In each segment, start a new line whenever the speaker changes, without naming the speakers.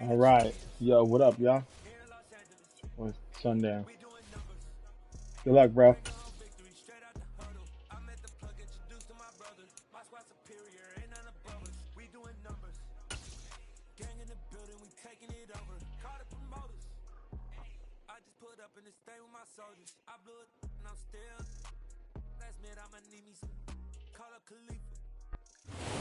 All right. Yo, what up, y'all? It's sundown. Good luck, bro.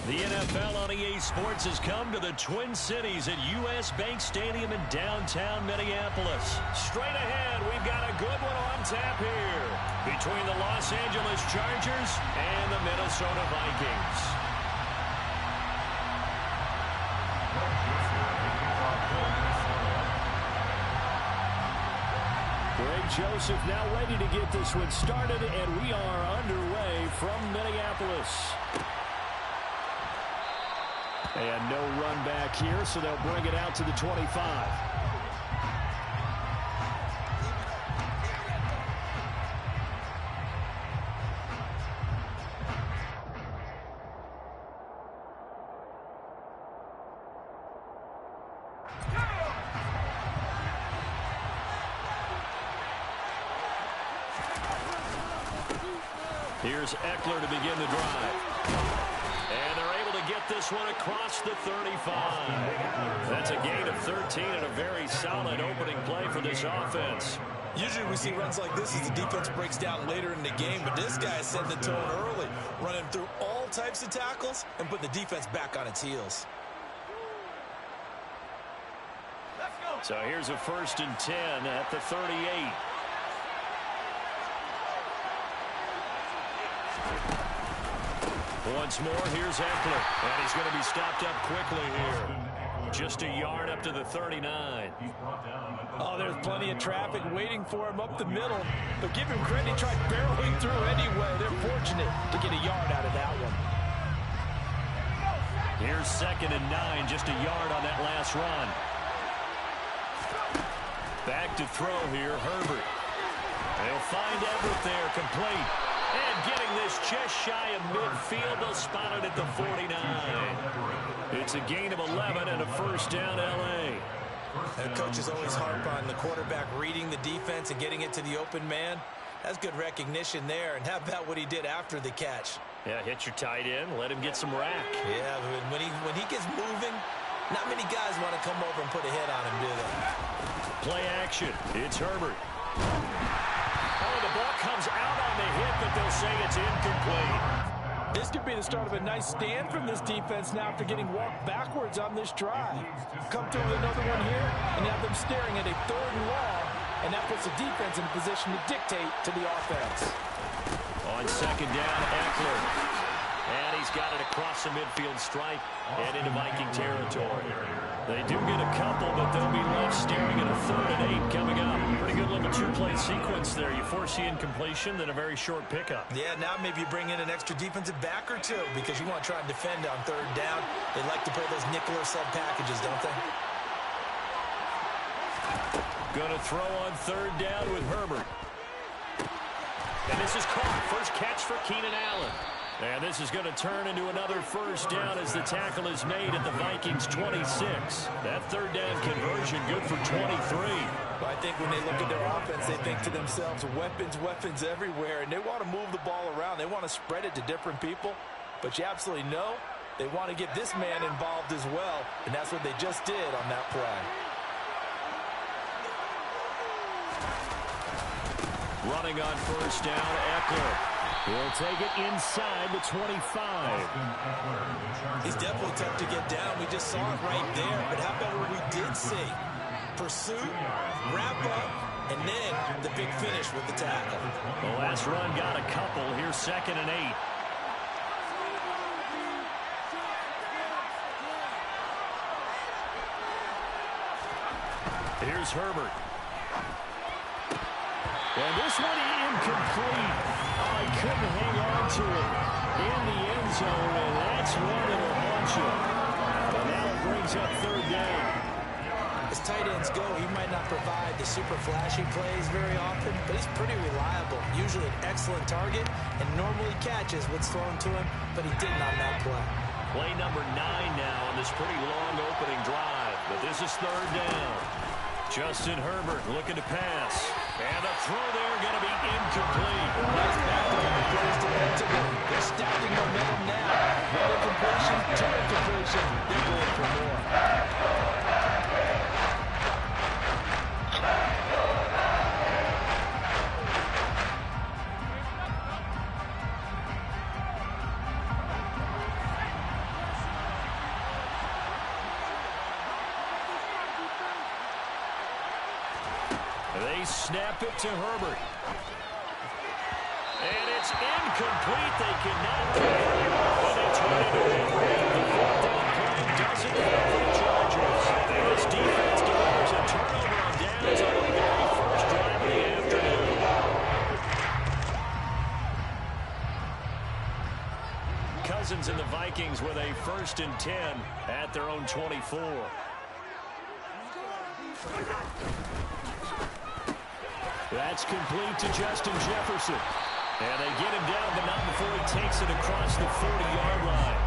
The NFL on EA Sports has come to the Twin Cities at U.S. Bank Stadium in downtown Minneapolis. Straight ahead, we've got a good one on tap here between the Los Angeles Chargers and the Minnesota Vikings. Greg Joseph now ready to get this one started, and we are underway from Minneapolis. And no run back here, so they'll bring it out to the 25. Here's Eckler to begin the drive. And they're able to get this one across the 35. That's a gain of 13 and a very solid opening play for this offense.
Usually we see runs like this as the defense breaks down later in the game, but this guy is setting the tone early, running through all types of tackles and putting the defense back on its heels.
So here's a 1st and 10 at the 38. Once more, here's Eckler. And he's going to be stopped up quickly here. Just a yard up to the 39.
Oh, there's plenty of traffic waiting for him up the middle. But give him credit, he tried barreling through anyway. They're fortunate to get a yard out of that one.
Here's 2nd and 9, just a yard on that last run. Back to throw here, Herbert. They'll find Everett there, complete. And getting this just shy of midfield, they'll spot it at the 49. It's a gain of 11 and a 1st down, L.A.
And coaches always harp on the quarterback reading the defense and getting it to the open man. That's good recognition there. And how about what he did after the catch?
Yeah, hit your tight end, let him get some rack.
Yeah, when he gets moving, not many guys want to come over and put a hit on him, do they?
Play action. It's Herbert. Oh, the ball comes out on the hit, but they'll say it's incomplete.
This could be the start of a nice stand from this defense now after getting walked backwards on this drive. Come through with another one here and have them staring at a 3rd and long, and that puts the defense in a position to dictate to the offense.
On 2nd down, Eckler. And he's got it across the midfield stripe and into Viking territory. They do get a couple, but they'll be left staring at a 3rd and 8 coming up. Pretty good little 2-play sequence there. You force the incompletion, then a very short pickup.
Yeah, now maybe you bring in an extra defensive back or two because you want to try and defend on 3rd down. They like to play those nickel or sub packages, don't they?
Going to throw on 3rd down with Herbert. And this is caught. First catch for Keenan Allen. And this is going to turn into another 1st down as the tackle is made at the Vikings 26. That 3rd down conversion good for 23.
Well, I think when they look at their offense, they think to themselves, weapons everywhere, and they want to move the ball around. They want to spread it to different people. But you absolutely know they want to get this man involved as well, and that's what they just did on that play.
Running on 1st down, Eckler. He'll take it inside the 25.
He's definitely tough to get down. We just saw it right there. But how about what we did see? Pursuit, wrap up, and then the big finish with the tackle.
The last run got a couple. Here's 2nd and 8. Here's Herbert. And this one incomplete. Oh, he couldn't hang on to it in the end zone, and that's one that'll haunt you. But now it brings up 3rd down.
As tight ends go, he might not provide the super flashy plays very often, but he's pretty reliable. Usually an excellent target and normally catches what's thrown to him, but he didn't on that play.
Play number 9 now on this pretty long opening drive. But this is third down. Justin Herbert looking to pass. And the throw there going to be incomplete.
Nice back-to-back plays to get to them. They're stacking momentum now. One incompletion, two incompletion. They're going for more.
They snap it to Herbert. And it's incomplete. They cannot get it. And it's ready to win. The fourth down play doesn't go for the Chargers. This defense delivers a turnover on downs on the very first drive of the afternoon. Cousins and the Vikings with a 1st and 10 at their own 24. That's complete to Justin Jefferson. And they get him down, but not before he takes it across the 40-yard line.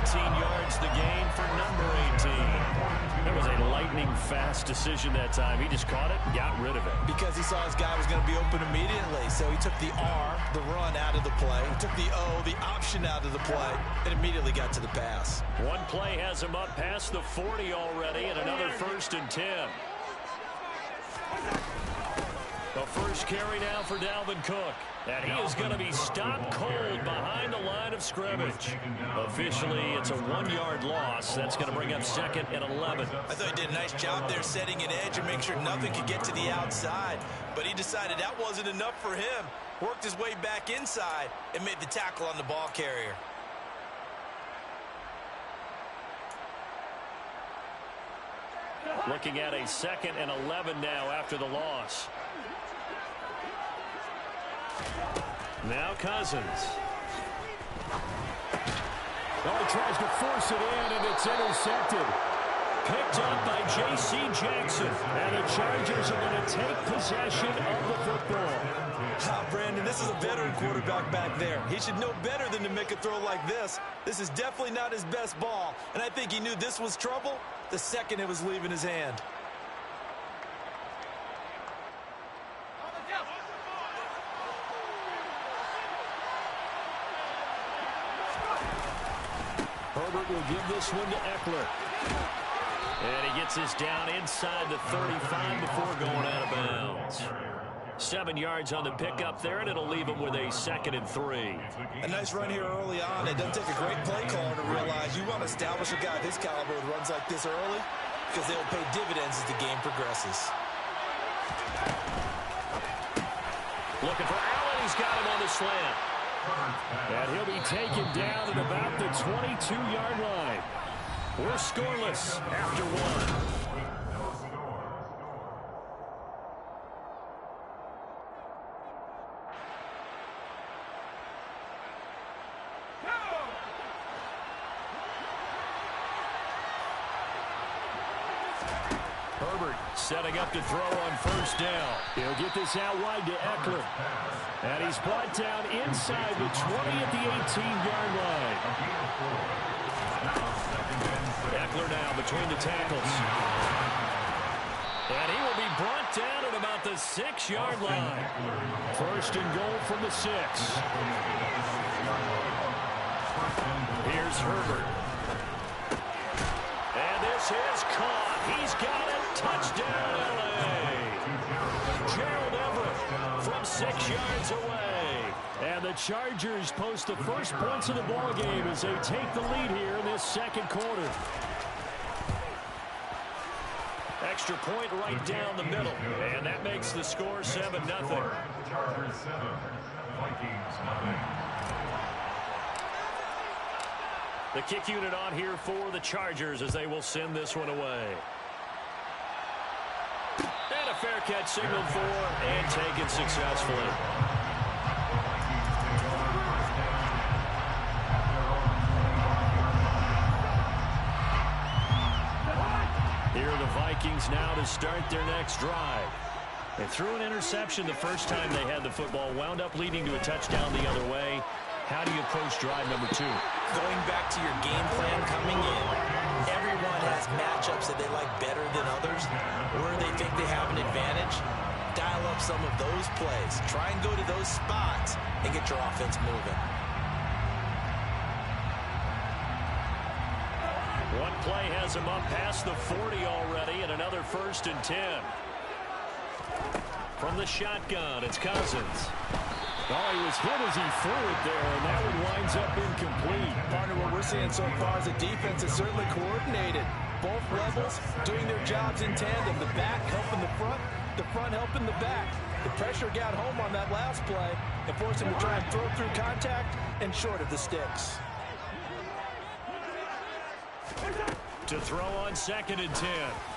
18 yards the gain for number 18. That was a lightning-fast decision that time. He just caught it and got rid of it.
Because he saw his guy was going to be open immediately. So he took the R, the run, out of the play. He took the O, the option, out of the play, and immediately got to the pass.
One play has him up past the 40 already, and another 1st and 10. The first carry now for Dalvin Cook. And he is going to be stopped cold behind the line of scrimmage. Officially, it's a 1-yard loss. That's going to bring up 2nd and 11.
I thought he did a nice job there setting an edge and make sure nothing could get to the outside. But he decided that wasn't enough for him. Worked his way back inside and made the tackle on the ball carrier.
Looking at a 2nd and 11 now after the loss. Now Cousins. Oh, he tries to force it in, and it's intercepted. Picked up by J.C. Jackson. And the Chargers are going to take possession of the football.
Brandon, this is a veteran quarterback back there. He should know better than to make a throw like this. This is definitely not his best ball, and I think he knew this was trouble the second it was leaving his hand.
Herbert will give this one to Eckler. And he gets this down inside the 35 before going out of bounds. 7 yards on the pickup there, and it'll leave him with a 2nd and 3.
A nice run here early on. It doesn't take a great play caller to realize you want to establish a guy of his caliber with runs like this early because they'll pay dividends as the game progresses.
Looking for Allen. He's got him on the slant. And he'll be taken down at about the 22-yard line. We're scoreless after 1. Herbert setting up to throw on 1st down. He'll get this out wide to Eckler. And he's brought down inside the 20 at the 18-yard line. Eckler now between the tackles. And he will be brought down at about the 6-yard line. 1st and goal from the 6. Here's Herbert. And this is caught. He's got it. Touchdown, L.A. Gerald Everett from 6 yards away. And the Chargers post the first points of the ball game as they take the lead here in this 2nd quarter. Extra point right down the middle. And that makes the score 7-0.
Chargers 7, Vikings nothing.
The kick unit on here for the Chargers as they will send this one away. And a fair catch signaled for and taken successfully. Here are the Vikings now to start their next drive. They threw an interception the first time they had the football, wound up leading to a touchdown the other way. How do you approach drive number 2?
Going back to your game plan coming in, everyone has matchups that they like better than others, where they think they have an advantage. Dial up some of those plays. Try and go to those spots and get your offense moving.
One play has him up past the 40 already, and another 1st and 10. From the shotgun, it's Cousins.
Oh, he was hit as he threw it there, and that one winds up incomplete.
Partner, what we're seeing so far is the defense is certainly coordinated. Both levels doing their jobs in tandem. The back helping the front helping the back. The pressure got home on that last play and forced him to try and throw through contact and short of the sticks.
To throw on 2nd and 10,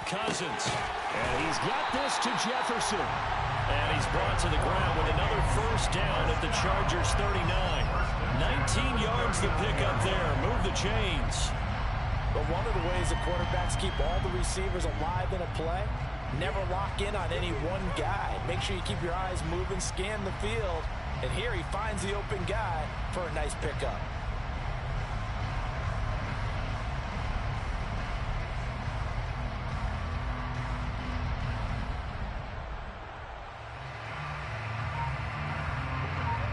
Cousins.
And he's got this to Jefferson.
And he's brought to the ground with another 1st down at the Chargers 39. 19 yards to pick up there. Move the chains.
But one of the ways the quarterbacks keep all the receivers alive in a play, never lock in on any one guy. Make sure you keep your eyes moving, scan the field. And here he finds the open guy for a nice pickup.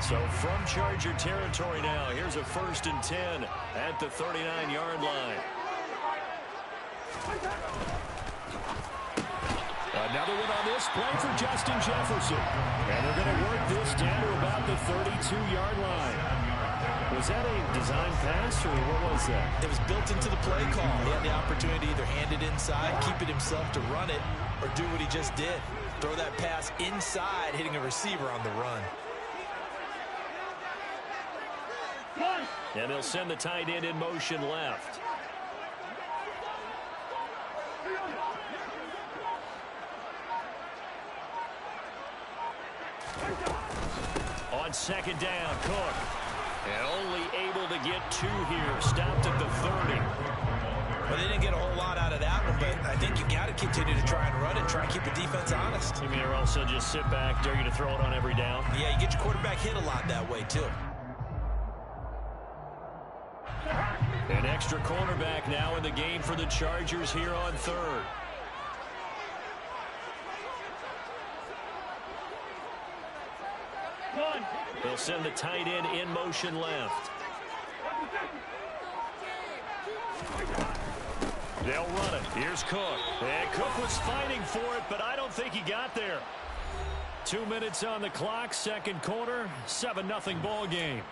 So from Charger territory now, here's a 1st and 10 at the 39-yard line.
Another one on this play for Justin Jefferson. And they're going to work this down to about the 32-yard line.
Was that a design pass, or what was that?
It was built into the play call. He had the opportunity to either hand it inside, keep it himself to run it, or do what he just did. Throw that pass inside, hitting a receiver on the run.
And they'll send the tight end in motion left. On 2nd down, Cook. And only able to get 2 here. Stopped at the 30.
Well, they didn't get a whole lot out of that one, but I think you got to continue to try and run and try and keep the defense honest.
You mean or also just sit back, dare you to throw it on every down?
Yeah, you get your quarterback hit a lot that way, too.
An extra cornerback now in the game for the Chargers here on 3rd. They'll send the tight end in motion left. They'll run it. Here's Cook. And Cook was fighting for it, but I don't think he got there. 2 minutes on the clock, 2nd quarter, 7-0 ball game.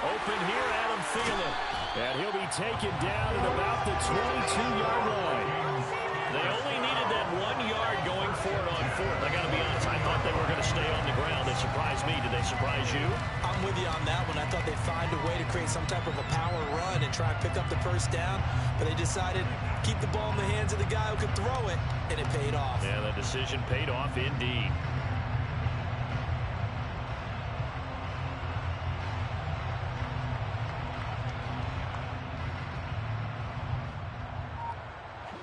Open here, Adam Thielen. And he'll be taken down at about the 22-yard line. They only needed that 1 yard going for it on 4th. I got to be honest, I thought they were going to stay on the ground. They surprised me. Did they surprise you?
I'm with you on that one. I thought they'd find a way to create some type of a power run and try and pick up the 1st down, but they decided keep the ball in the hands of the guy who could throw it, and it paid off.
Yeah, the decision paid off indeed.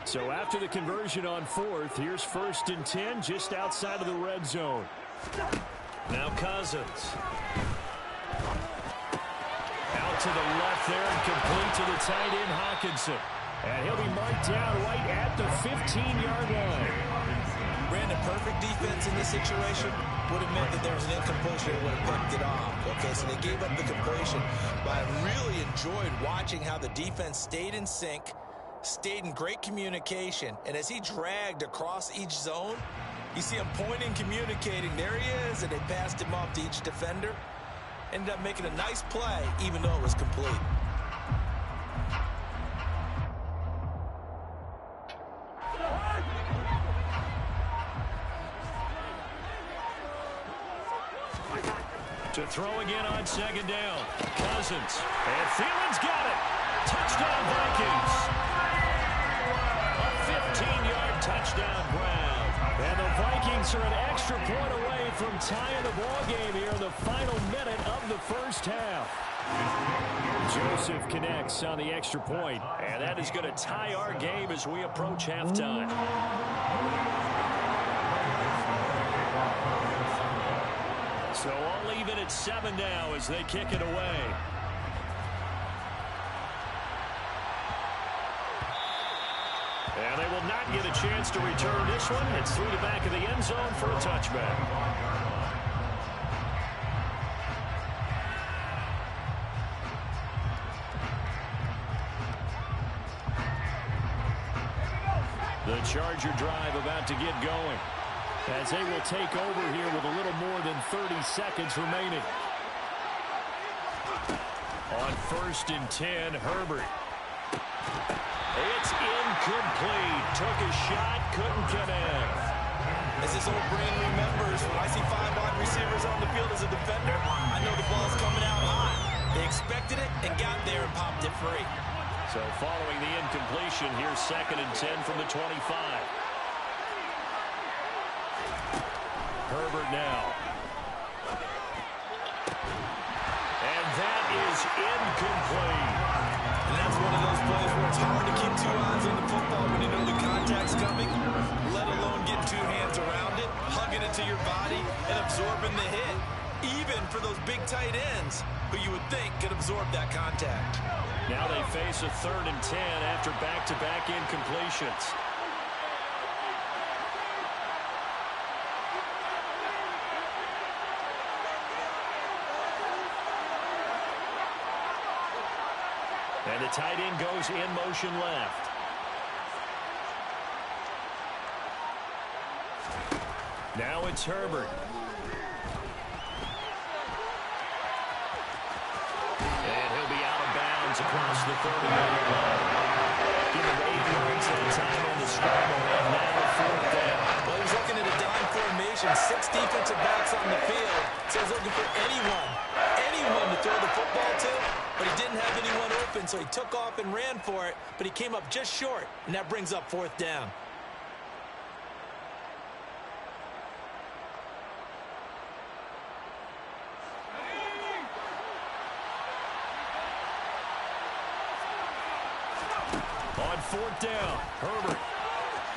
So after the conversion on 4th, here's 1st and 10 just outside of the red zone. Now Cousins. Out to the left there and complete to the tight end Hawkinson. And he'll be marked down right at the 15-yard line.
Brandon, perfect defense in this situation would have meant that there was an incompletion that would have picked it off. Okay, so they gave up the completion. But I really enjoyed watching how the defense stayed in sync, stayed in great communication, and as he dragged across each zone, you see him pointing, communicating. There he is, and they passed him off to each defender. Ended up making a nice play, even though it was complete.
To throw again on 2nd down. Cousins. And Thielen's got it. Touchdown Vikings. A 15-yard touchdown grab. And the Vikings are an extra point away from tying the ball game here in the final minute of the first half. Joseph connects on the extra point, and that is going to tie our game as we approach halftime. So all even at 7 now as they kick it away. And they will not get a chance to return this one. It's through the back of the end zone for a touchback. The Charger drive about to get going as they will take over here with a little more than 30 seconds remaining. On 1st and 10, Herbert. It's incomplete. Took a shot, couldn't connect.
As this old brain remembers, when I see 5 wide receivers on the field as a defender, I know the ball's coming out high. They expected it and got there and popped it free.
So following the incompletion, here's 2nd and 10 from the 25. Herbert now. And that is incomplete.
And that's one of those plays where it's hard to keep 2 eyes on the football when you know the contact's coming, let alone getting 2 hands around it, hugging it to your body, and absorbing the hit. Even for those big tight ends who you would think could absorb that contact.
Now they face a 3rd and 10 after back-to-back incompletions. And the tight end goes in motion left. Now it's Herbert. And he'll be out of bounds across the 30-yard line. Give him 8 yards at a time on the scramble. And now 4th down.
Well, he was looking at a dime formation. 6 defensive backs on the field. So he's looking for anyone to throw the football to. But he didn't have anyone open, so he took off and ran for it. But he came up just short, and that brings up 4th down.
On 4th down, Herbert.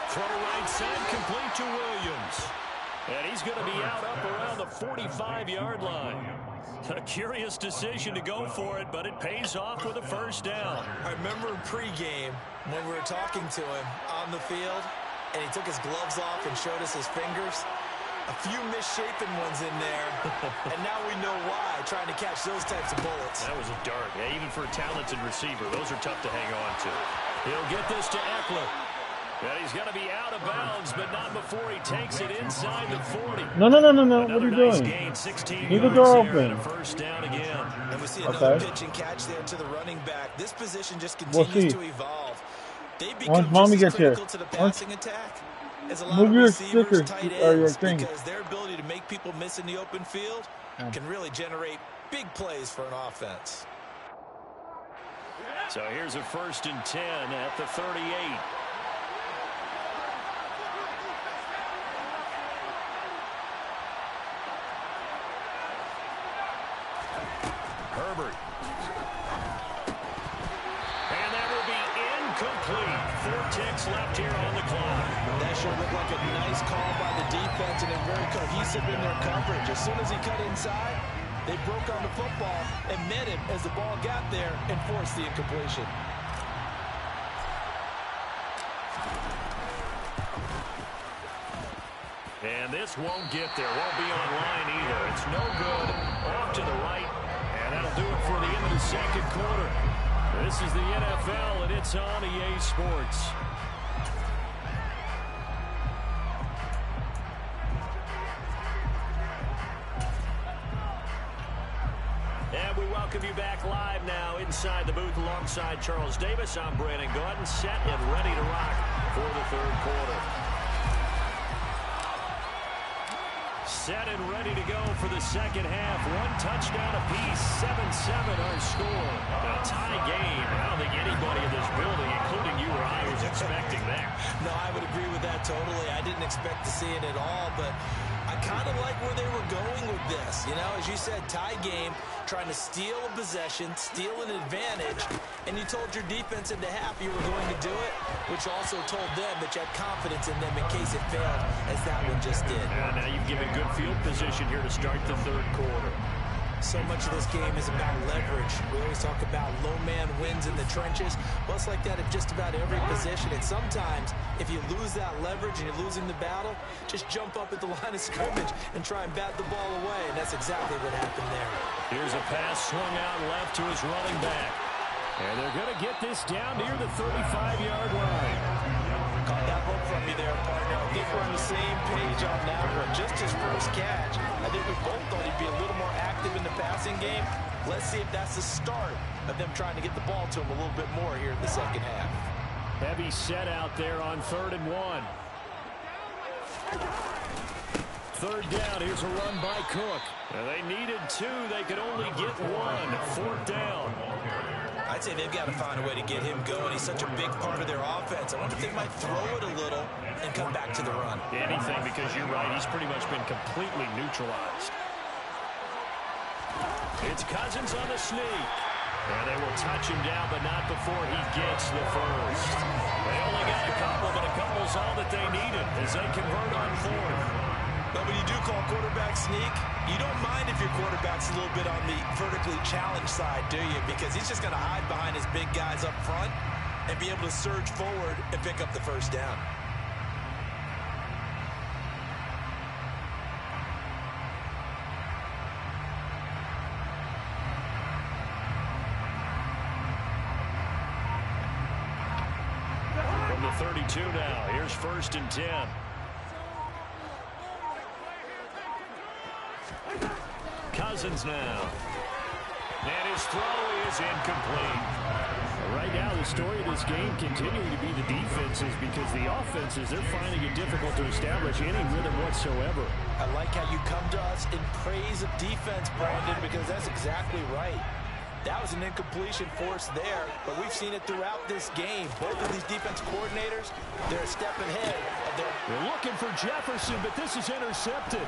Throw right side, complete to Williams. And he's going to be out up around the 45-yard line. A curious decision to go for it, but it pays off with a 1st down.
I remember in pregame when we were talking to him on the field, and he took his gloves off and showed us his fingers. A few misshapen ones in there, and now we know why, trying to catch those types of bullets.
That was a dart. Yeah, even for a talented receiver, those are tough to hang on to. He'll get this to Eckler. And he's going to be out of bounds, but not before he takes it inside the 40.
No.
Another
what are you
nice
doing?
Gain, 16
Leave the
yards
door
here
open.
and a 1st down again.
And we see another pitch and catch there to the running back. This position just
We'll
continues
see.
to evolve. They
Once
become
mommy
just as
gets here.
critical to the passing attack as a lot
Move
of
your
receivers,
sticker
tight
or your
ends,
thing.
because their ability to make people miss in the open field can really generate big plays for an offense.
So here's a 1st and 10 at the 38. Herbert. And that will be incomplete. 4 ticks left here on the clock.
That sure looked like a nice call by the defense, and they're very cohesive in their coverage. As soon as he cut inside, they broke on the football and met him as the ball got there and forced the incompletion.
And this won't get there. Won't be online either. It's no good. Off to the right. And that'll do it for the end of the 2nd quarter. This is the NFL, and it's on EA Sports. And we welcome you back live now inside the booth alongside Charles Davis. I'm Brandon Gordon, set and ready to rock for the 3rd quarter. set and ready to go for the second half. One touchdown apiece, 7-7 our score. A tie game. I don't think anybody in this building, including you or I, was expecting that.
No, I would agree with that totally. I didn't expect to see it at all, but I kind of like where they were going with this. You know, as you said, tie game, trying to steal a possession, steal an advantage, and you told your defense in the half you were going to do it, which also told them that you had confidence in them in case it failed, as that one just did.
Now you've given good field position here to start the third quarter.
So much of this game is about leverage. We always talk about low man wins in the trenches. Well, it's like that at just about every position. And sometimes, if you lose that leverage and you're losing the battle, just jump up at the line of scrimmage and try and bat the ball away. And that's exactly what happened there.
Here's a pass swung out left to his running back. And they're going to get this down near the 35-yard line.
Caught that look from me there, partner. I think we're on the same page on that one. Just his first catch. I think we both thought he'd be a little more active in the passing game. Let's see if that's the start of them trying to get the ball to him a little bit more here in the second half.
Heavy set out there on 3rd and 1. Third down, here's a run by Cook. Now they needed 2, they could only get 1. 4th down.
I'd say they've got to find a way to get him going. He's such a big part of their offense. I wonder if they might throw it a little and come back to the run.
Anything, because you're right, he's pretty much been completely neutralized. It's Cousins on the sneak. And they will touch him down, but not before he gets the first. They only got a couple, but a couple's all that they needed as they convert on 4th.
But when you do call quarterback sneak, you don't mind if your quarterback's a little bit on the vertically challenged side, do you? Because he's just going to hide behind his big guys up front and be able to surge forward and pick up the first down.
From the 32 now, here's 1st and 10. Cousins now. And his throw is incomplete. Right now, the story of this game continuing to be the defenses, because the offenses, they're finding it difficult to establish any rhythm whatsoever.
I like how you come to us in praise of defense, Brandon, because that's exactly right. That was an incompletion forced there, but we've seen it throughout this game. Both of these defense coordinators, they're a step ahead of their...
They're looking for Jefferson, but this is intercepted.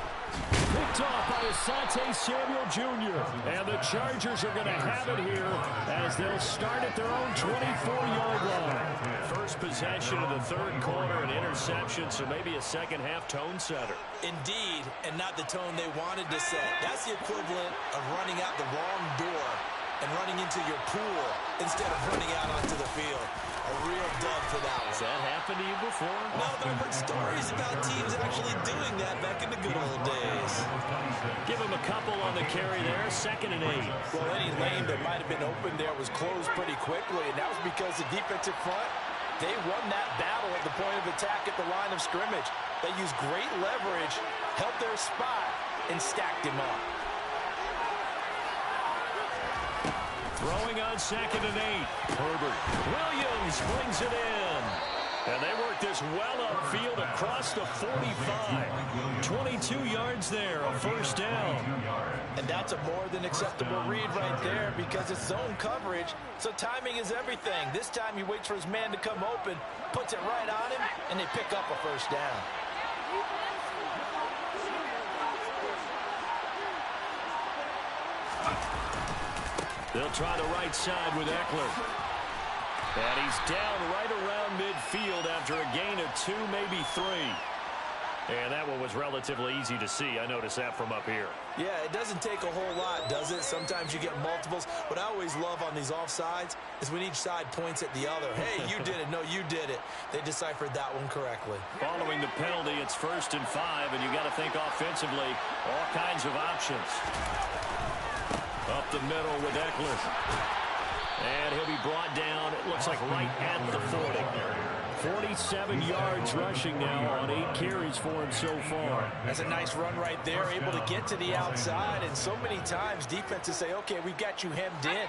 Picked off by Asante Samuel Jr. And the Chargers are going to have it here as they'll start at their own 24-yard line.
First possession of the third quarter, an interception, so maybe a second-half tone setter.
Indeed, and not the tone they wanted to set. That's the equivalent of running out the wrong door and running into your pool instead of running out onto the field. A real dud for that one.
Has that happened to you before?
No, but I've heard stories about teams actually doing that back in the good old days.
Give him a couple on the carry there, 2nd and 8.
Well, any lane that might have been open there was closed pretty quickly, and that was because the defensive front, they won that battle at the point of attack at the line of scrimmage. They used great leverage, held their spot, and stacked him up.
Throwing on 2nd and 8. Herbert. Williams brings it in. And they work this well upfield across the 45. 22 yards there, a first down.
And that's a more than acceptable read right there because it's zone coverage, so timing is everything. This time he waits for his man to come open, puts it right on him, and they pick up a first down.
They'll try the right side with Eckler. And he's down right around midfield after a gain of 2, maybe 3. And that one was relatively easy to see. I noticed that from up here.
Yeah, it doesn't take a whole lot, does it? Sometimes you get multiples. What I always love on these offsides is when each side points at the other. Hey, you did it. No, you did it. They deciphered that one correctly.
Following the penalty, it's 1st and 5, and you got to think offensively, all kinds of options. Up the middle with Eckler. And he'll be brought down, it looks like right at the 40. 47 yards rushing now on 8 carries for him so far.
That's a nice run right there, able to get to the outside. And so many times defenses say, okay, we've got you hemmed in.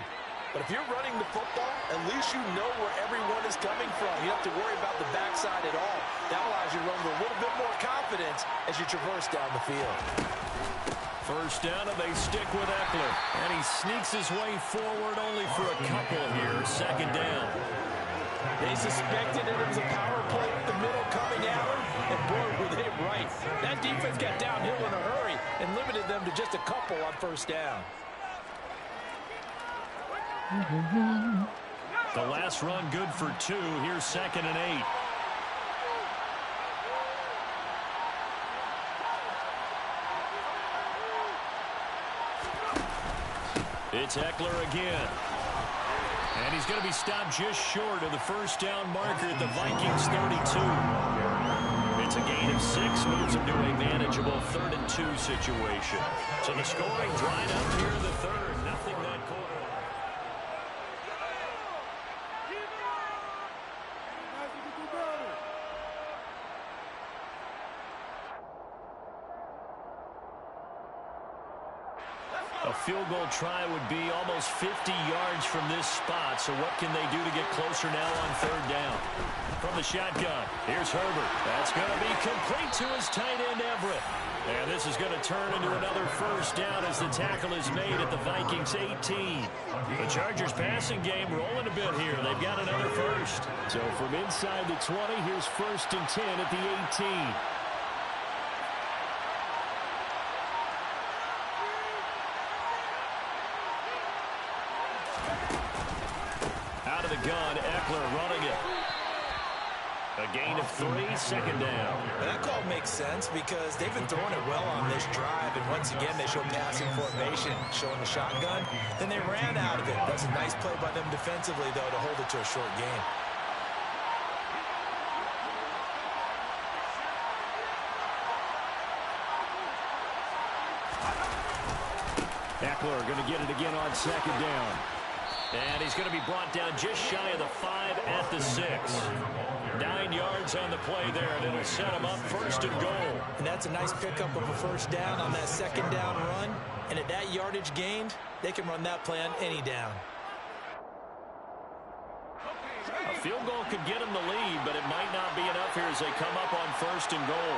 But if you're running the football, at least you know where everyone is coming from. You don't have to worry about the backside at all. That allows you to run with a little bit more confidence as you traverse down the field.
First down, and they stick with Eckler. And he sneaks his way forward only for a couple here. Second down.
They suspected it was a power play up the middle coming at him, and boy, were they right. That defense got downhill in a hurry and limited them to just a couple on first down.
The last run good for 2. Here's 2nd and 8. It's Eckler again. And he's going to be stopped just short of the first down marker at the Vikings 32. It's a gain of 6, moves him to a manageable 3rd and 2 situation. So the scoring dried up here in the third. Nothing that quarter. A field goal try would be almost 50 yards from this spot. So what can they do to get closer now on 3rd down? From the shotgun, here's Herbert. That's going to be complete to his tight end, Everett. And this is going to turn into another first down as the tackle is made at the Vikings 18. The Chargers passing game rolling a bit here. They've got another first.
So from inside the 20, here's 1st and 10 at the 18.
Out of the gun, Eckler running it. A gain of 3, 2nd down.
And that call makes sense because they've been throwing it well on this drive, and once again they show passing formation, showing the shotgun. Then they ran out of it. That's a nice play by them defensively, though, to hold it to a short gain.
Eckler going to get it again on 2nd down.
And he's going to be brought down just shy of the 5 at the 6. 9 yards on the play there, and it'll set him up 1st and goal.
And that's a nice pickup of a first down on that 2nd down run. And at that yardage gained, they can run that play on any down.
A field goal could get him the lead, but it might not be enough here as they come up on 1st and goal.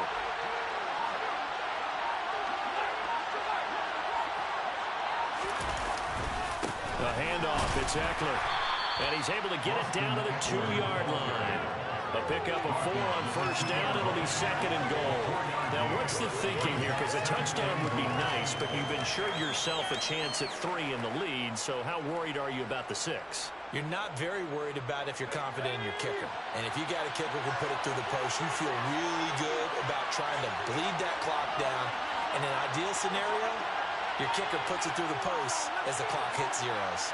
The handoff, it's Eckler. And he's able to get it down to the 2-yard line. A pickup of 4 on first down. It'll be 2nd and goal. Now, what's the thinking here? Because a touchdown would be nice, but you've ensured yourself a chance at 3 in the lead. So how worried are you about the 6?
You're not very worried about if you're confident in your kicker. And if you got a kicker who can put it through the post, you feel really good about trying to bleed that clock down. In an ideal scenario, your kicker puts it through the post as the clock hits zeros.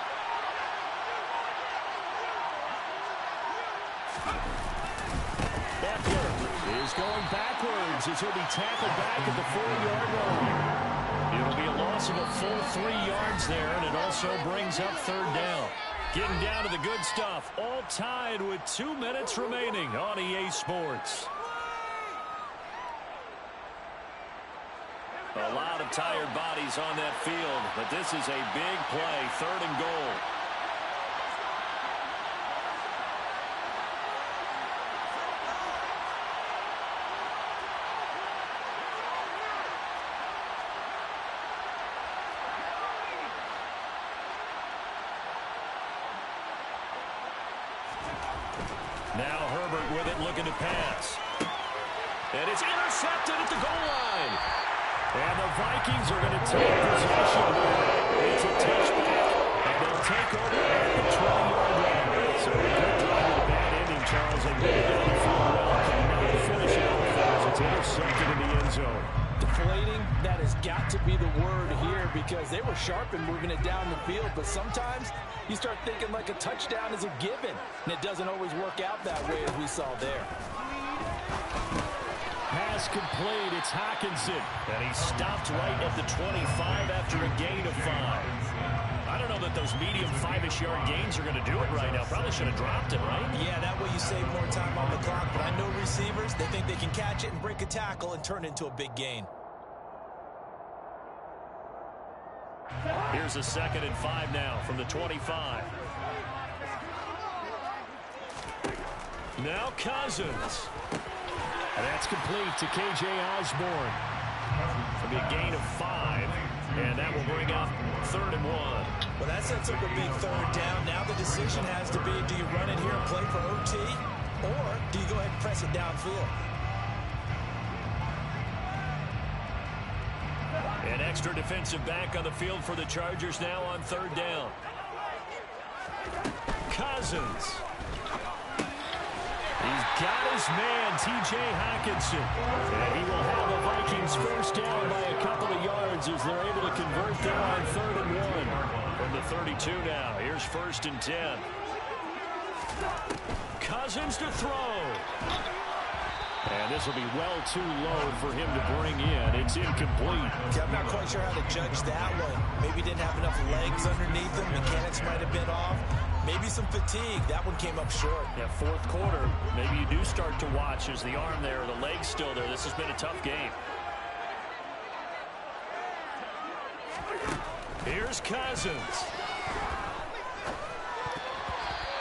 Eckler is going backwards as he'll be tackled back at the 4-yard line.
It'll be a loss of a full 3 yards there, and it also brings up 3rd down. Getting down to the good stuff. All tied with 2 minutes remaining on EA Sports. A lot of tired bodies on that field, but this is a big play, 3rd and goal. Now Herbert with it, looking to pass. And it's intercepted at the goal line. And the Vikings are going to take possession here. It's a touchback, and they'll take over at the 20-yard line. So a good drive with a bad ending, Charles. They made it down the field well, cannot finish it off as it's intercepted in the end zone.
Deflating, that has got to be the word here because they were sharp in moving it down the field, but sometimes you start thinking like a touchdown is a given, and it doesn't always work out that way as we saw there.
Pass complete. It's Hockenson.
And he stopped right at the 25 after a gain of 5. I don't know that those medium 5-ish yard gains are going to do it right now. Probably should have dropped it, right?
Yeah, that way you save more time on the clock, but I know receivers, they think they can catch it and break a tackle and turn it into a big gain.
Here's a 2nd and 5 now from the 25. Now Cousins.
And that's complete to K.J. Osborne. It'll be a gain of 5, and that will bring up 3rd and 1.
Well, that sets up a big 3rd down. Now the decision has to be, do you run it here and play for OT, or do you go ahead and press it downfield?
An extra defensive back on the field for the Chargers now on 3rd down. Cousins. He's got his man, T.J. Hockenson. And he will have the Vikings first down by a couple of yards as they're able to convert there on 3rd and 1. From the 32 now, here's 1st and 10. Cousins to throw. And this will be well too low for him to bring in. It's incomplete.
Yeah, I'm not quite sure how to judge that one. Maybe didn't have enough legs underneath him. Mechanics might have been off. Maybe some fatigue. That one came up short.
Yeah, 4th quarter. Maybe you do start to watch as the arm there, the leg's still there. This has been a tough game. Here's Cousins.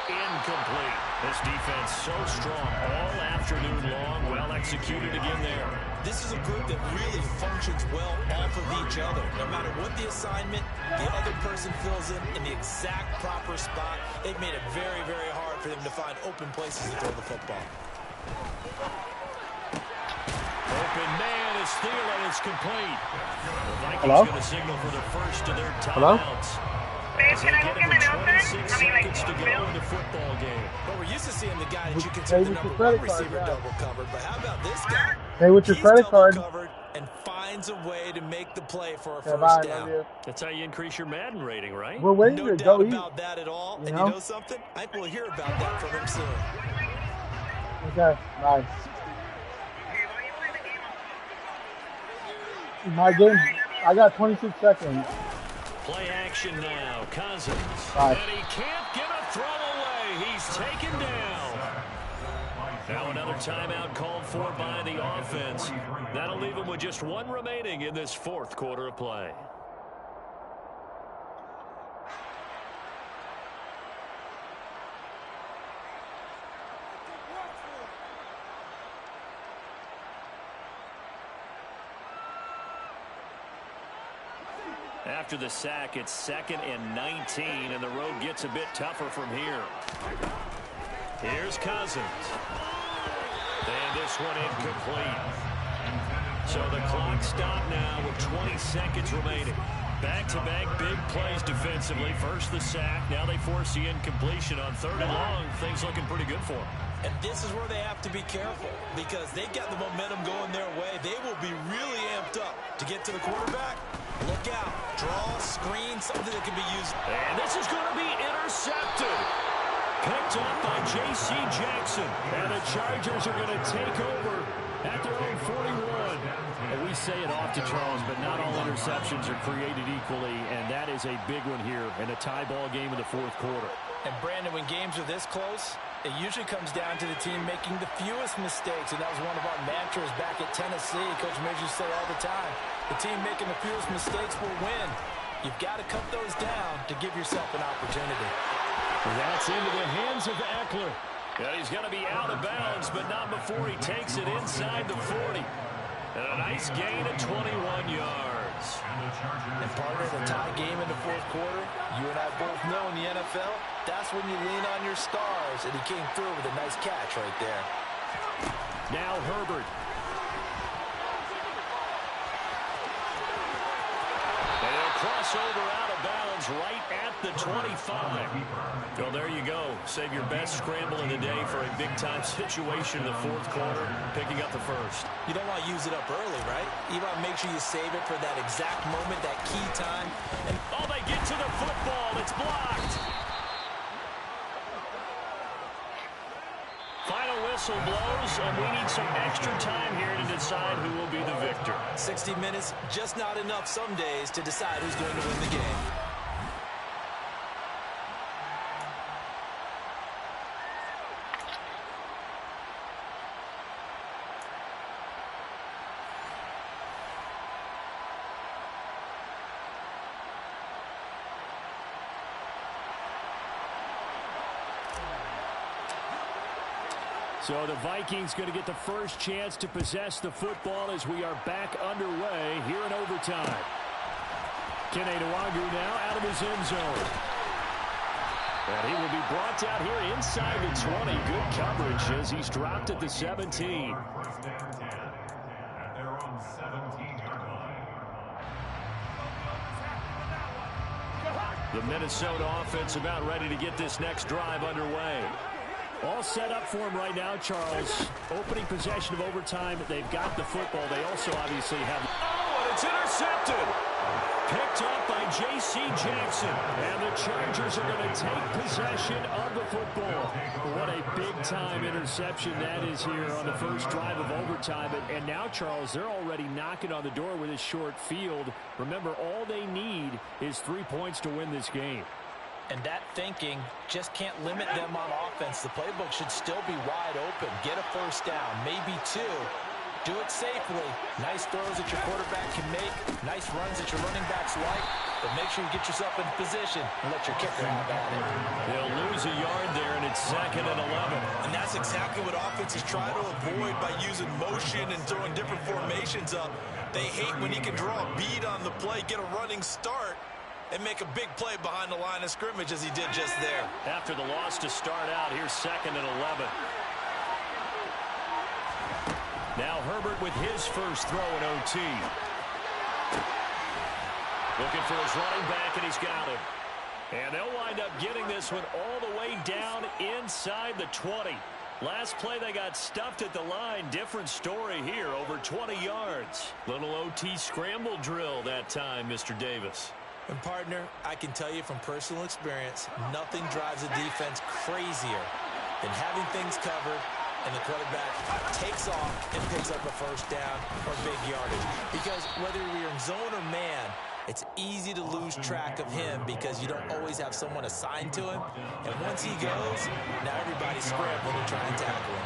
Incomplete. This defense so strong all afternoon long. Well executed again there.
This is a group that really functions well off of each other. No matter what the assignment, the other person fills in the exact proper spot. They've made it very, very hard for them to find open places to throw the football.
Open man is Thielen. It's complete. The Vikings
Hello?
going to signal for the first of their
Hello?
timeouts.
Babe, can I
Get
look
him
at my
with
notes
26
then? I mean, like,
seconds to go in the football game.
But we're used to seeing the guy that you
Hey,
consider the
with your
number
credit
one
card,
receiver
yeah.
double covered. But how about this guy?
Hey, with your
He's
credit
double
card.
covered and finds a way to make the play for a
Okay,
first
bye,
down.
love you.
That's how you increase your Madden rating, right?
We're waiting
No
to go
doubt
eat.
about that at all.
You
And
know?
you know something? I think we'll hear about that from him soon.
Okay, nice. My game, I got 26 seconds.
Play action now. Cousins.
Nice.
And he can't get a throw away. He's taken down. Now another timeout called for by the offense. That'll leave him with just 1 remaining in this 4th quarter of play. After the sack, it's 2nd and 19, and the road gets a bit tougher from here. Here's Cousins. And this one incomplete. So the clock stopped now with 20 seconds remaining. Back-to-back big plays defensively. First the sack. Now they force the incompletion on 3rd and long. Things looking pretty good for them.
And this is where they have to be careful because they've got the momentum going their way. They will be really amped up to get to the quarterback. Look out. Draw, screen, something that can be used.
And this is going to be intercepted. Picked up by J.C. Jackson. And the Chargers are going to take over at their own 41. And we say it often, Charles, but not all interceptions are created equally. And that is a big one here in a tie ball game in the 4th quarter.
And Brandon, when games are this close, it usually comes down to the team making the fewest mistakes. And that was one of our mantras back at Tennessee. Coach Midge used to say all the time, the team making the fewest mistakes will win. You've got to cut those down to give yourself an opportunity.
That's into the hands of Eckler.
And he's going to be out of bounds, but not before he takes it inside the 40. And a nice gain of 21 yards.
And partner, in a tie game in the 4th quarter, you and I both know in the NFL, that's when you lean on your stars. And he came through with a nice catch right there.
Now Herbert.
And he'll cross over out of bounds right at the 25. Well, there you go. Save your best scramble of the day for a big-time situation in the 4th quarter, picking up the first.
You don't want to use it up early, right? You want to make sure you save it for that exact moment, that key time. And
oh, they get to the football. It's blocked. Final whistle blows, and we need some extra time here to decide who will be the victor.
60 minutes, just not enough some days to decide who's going to win the game.
So the Vikings going to get the first chance to possess the football as we are back underway here in overtime. Kene Nwangwu now out of his end zone. And he will be brought down here inside the 20. Good coverage as he's dropped at the 17.
First down 10 at their own 17-yard line.
The Minnesota offense about ready to get this next drive underway.
All set up for him right now, Charles. Opening possession of overtime. They've got the football. They also obviously have...
Oh, and it's intercepted. Picked up by J.C. Jackson. And the Chargers are going to take possession of the football.
What a big-time interception that is here on the first drive of overtime. And now, Charles, they're already knocking on the door with this short field. Remember, all they need is 3 points to win this game.
And that thinking just can't limit them on offense. The playbook should still be wide open. Get a first down, maybe 2. Do it safely. Nice throws that your quarterback can make. Nice runs that your running backs like. But make sure you get yourself in position and let your kicker have at it.
They'll lose a yard there, and it's 2nd and 11.
And that's exactly what offenses try to avoid by using motion and throwing different formations up. They hate when you can draw a bead on the play, get a running start, and make a big play behind the line of scrimmage as he did just there.
After the loss to start out, here's 2nd and 11. Now Herbert with his first throw in OT. Looking for his running back, and he's got him. And they'll wind up getting this one all the way down inside the 20. Last play, they got stuffed at the line. Different story here, over 20 yards. Little OT scramble drill that time, Mr. Davis.
And, partner, I can tell you from personal experience, nothing drives a defense crazier than having things covered and the quarterback takes off and picks up a first down or big yardage. Because whether you're in zone or man, it's easy to lose track of him because you don't always have someone assigned to him. And once he goes, now everybody's scrambling to try and tackle him.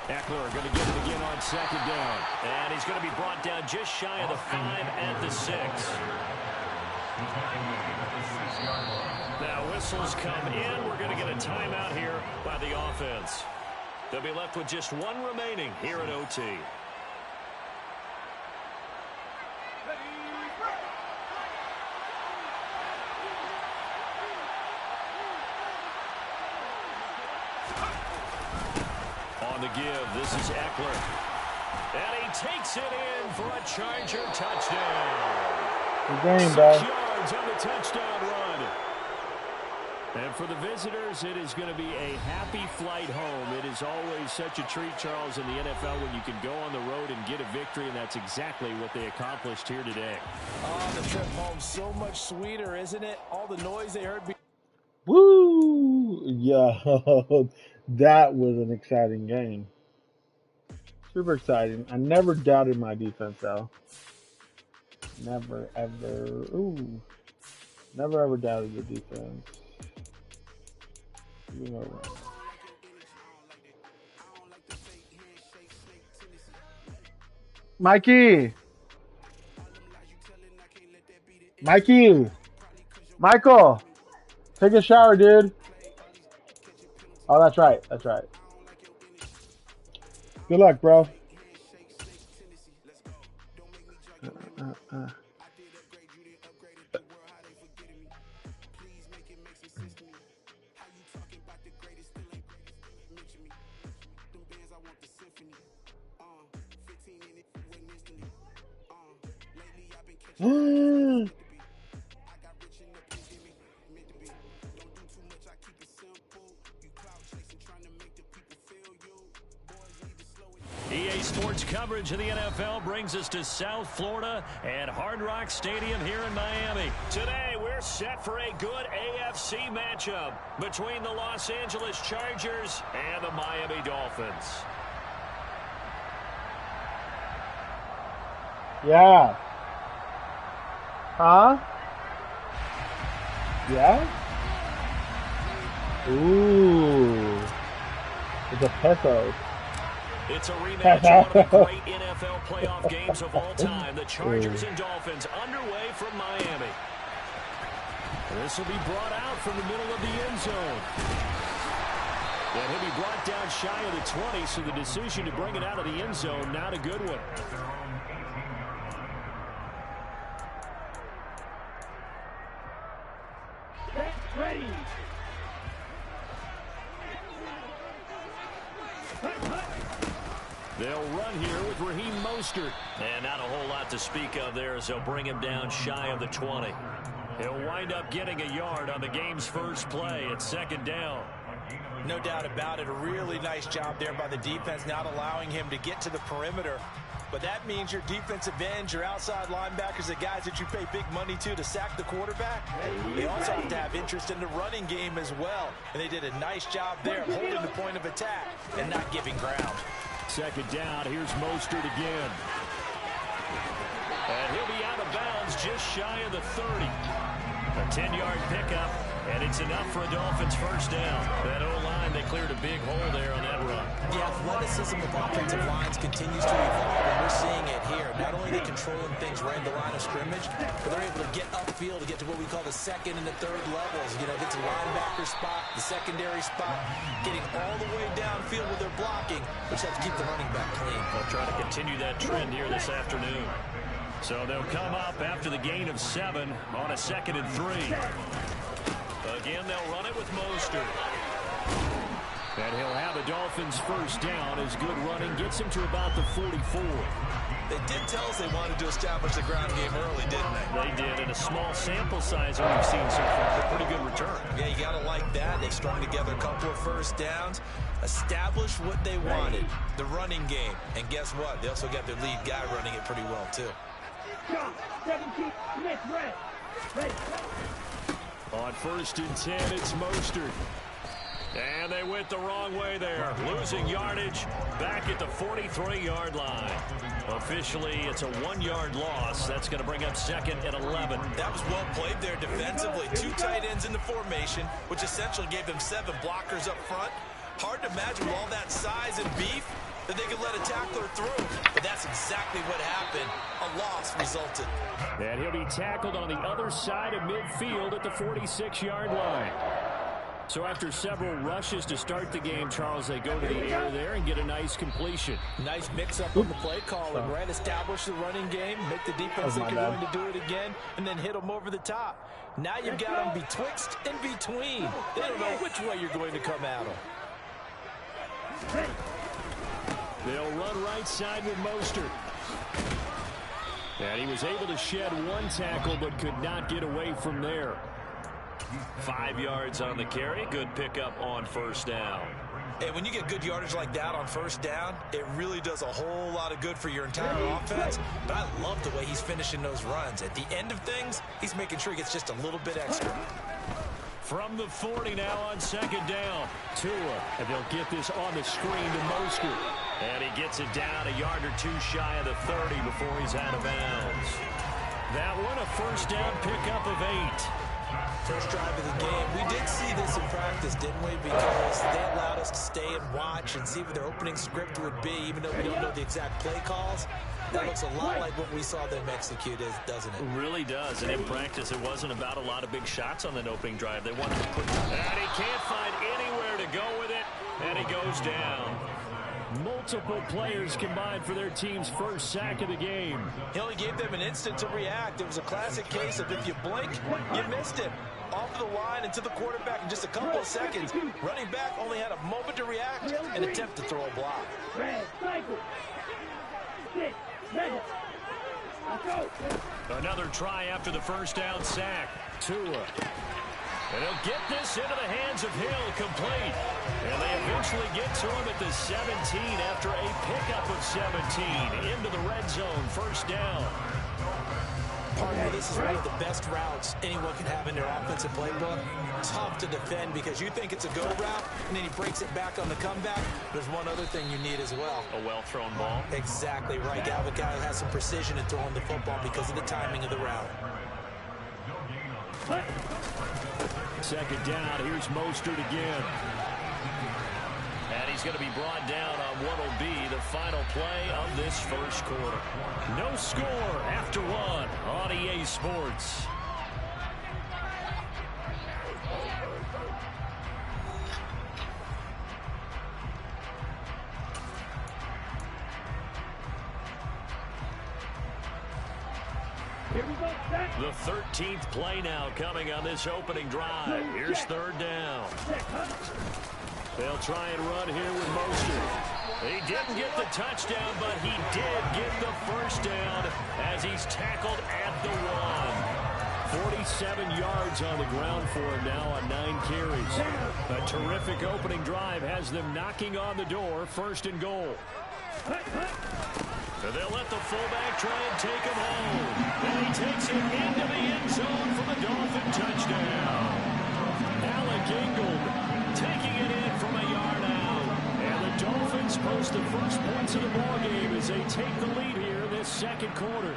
Eckler going to get it again on 2nd down.
And he's going to be brought down just shy of the 5 at the 6. Now whistles come in. We're going to get a timeout here by the offense. They'll be left with just 1 remaining here at OT. On the give, this is Eckler. And he takes it in for a Charger touchdown.
Good game,
6
bro.
yards on the touchdown run. And for the visitors, it is going to be a happy flight home. It is always such a treat, Charles, in the NFL when you can go on the road and get a victory, and that's exactly what they accomplished here today.
Oh, the trip home so much sweeter, isn't it? All the noise they heard.
Woo! Yeah, that was an exciting game. Super exciting. I never doubted my defense, though. Never, ever. Ooh. Never, ever doubted the defense. You know that. Mikey! Michael! Take a shower, dude. Oh, that's right. That's right. Good luck, bro.
EA Sports coverage of the NFL brings us to South Florida and Hard Rock Stadium here in Miami. Today, we're set for a good AFC matchup between the Los Angeles Chargers and the Miami Dolphins.
Yeah. Huh? Yeah? Ooh. It's a peso.
It's a rematch of one of the great NFL playoff games of all time. The Chargers and Dolphins underway from Miami.
This will be brought out from the middle of the end zone. And he'll be brought down shy of the 20, so the decision to bring it out of the end zone, not a good one.
Ready.
They'll run here with Raheem Mostert.
And not a whole lot to speak of there as they'll bring him down shy of the 20.
He'll wind up getting a yard on the game's first play at second down.
No doubt about it. A really nice job there by the defense, not allowing him to get to the perimeter. But that means your defensive ends, your outside linebackers, the guys that you pay big money to sack the quarterback, they also have to have interest in the running game as well. And they did a nice job there of holding the point of attack and not giving ground.
Second down, here's Mostert again.
And he'll be out of bounds just shy of the 30. A 10-yard pickup, and it's enough for a Dolphins first down. That O-line, they cleared a big hole there on that run.
The athleticism of offensive lines continues to evolve, and we're seeing it here. Not only are they controlling things right at the line of scrimmage, but they're able to get upfield to get to what we call the second and the third levels. You know, get to the linebacker spot, the secondary spot, getting all the way downfield with their blocking, which helps keep the running back clean.
They'll try to continue that trend here this afternoon. So they'll come up after the gain of 7 on a 2nd and 3. Again, they'll run it with Mostert.
And he'll have a Dolphins first down as good running gets him to about the 44.
They did tell us they wanted to establish the ground game early, didn't they?
They did, in a small sample size that we've seen so far. A pretty good return.
Yeah, you got to like that. They've strung together a couple of first downs, established what they wanted, the running game. And guess what? They also got their lead guy running it pretty well, too.
17, Smith, red.
On 1st and 10, it's Mostert.
And they went the wrong way there. Losing yardage back at the 43-yard line. Officially, it's a 1-yard loss. That's going to bring up 2nd and 11.
That was well played there defensively. 2 tight ends in the formation, which essentially gave them 7 blockers up front. Hard to imagine with all that size and beef that they could let a tackler through. But that's exactly what happened. A loss resulted.
And he'll be tackled on the other side of midfield at the 46-yard line. So after several rushes to start the game, Charles, they go to the air there and get a nice completion.
Nice mix-up on the play calling, right? Establish the running game, make the defense think you're going to do it again, and then hit them over the top. Now you've got them betwixt and between. They don't know which way you're going to come at them.
They'll run right side with Mostert. And he was able to shed 1 tackle but could not get away from there.
5 yards on the carry. Good pickup on first down.
And when you get good yardage like that on first down, it really does a whole lot of good for your entire offense. But I love the way he's finishing those runs. At the end of things, he's making sure he gets just a little bit extra.
From the 40 now on 2nd down.
Tua, and they'll get this on the screen to Mostert.
And he gets it down a yard or 2 shy of the 30 before he's out of bounds. That one, a first down pickup of 8.
First drive of the game. We did see this in practice, didn't we? Because they allowed us to stay and watch and see what their opening script would be, even though we don't know the exact play calls. That looks a lot like what we saw them execute, doesn't it?
It really does. And in practice, it wasn't about a lot of big shots on that opening drive. They wanted to put... And he can't find anywhere to go with it. And he goes down.
Multiple players combined for their team's first sack of the game.
He only gave them an instant to react. It was a classic case of if you blink, you missed it. Off the line and to the quarterback in just a couple of seconds. Running back only had a moment to react and attempt to throw a block.
Another try after the first down sack.
Tua.
And he'll get this into the hands of Hill, complete. And they eventually get to him at the 17 after a pickup of 17 into the red zone, first down.
Partner, this is one of the best routes anyone can have in their offensive playbook. Tough to defend because you think it's a go route, and then he breaks it back on the comeback. There's one other thing you need as well.
A well-thrown ball.
Exactly right. Got a guy who has some precision in throwing the football because of the timing of the route.
Second down, here's Mostert again.
And he's going to be brought down on what will be the final play of this first quarter.
No score after 1 on EA Sports.
Here we go. Set.
The 13th play now coming on this opening drive. Here's third down. They'll try and run here with Mostert. He didn't get the touchdown, but he did get the first down as he's tackled at the 1. 47 yards on the ground for him now on 9 carries. A terrific opening drive has them knocking on the door, first and goal. So they'll let the fullback try and take him home. And he takes it into the end zone for the Dolphin touchdown. Alec Ingold taking it in from a yard out. And the Dolphins post the first points of the ballgame as they take the lead here in this second quarter.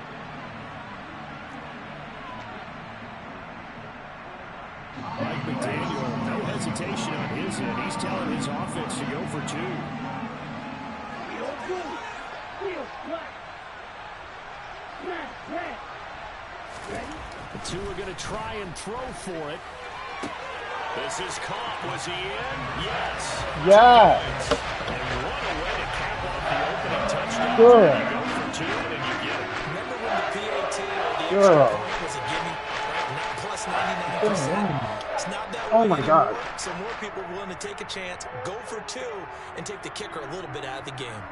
Mike McDaniel, no hesitation on his end. He's telling his offense to go for 2. The 2 are going to try and throw for it. This is caught. Was he in? Yes.
Yeah.
And what a way to cap off the opening touchdown.
Sure.
You go for 2 and you get it.
Remember when the PAT or the
Sure.
extra point was a gimme? Right? Not plus 99%. It's not that
Oh
way
my God.
anymore. So more people are willing to take a chance, go for 2, and take the kicker a little bit out of the game.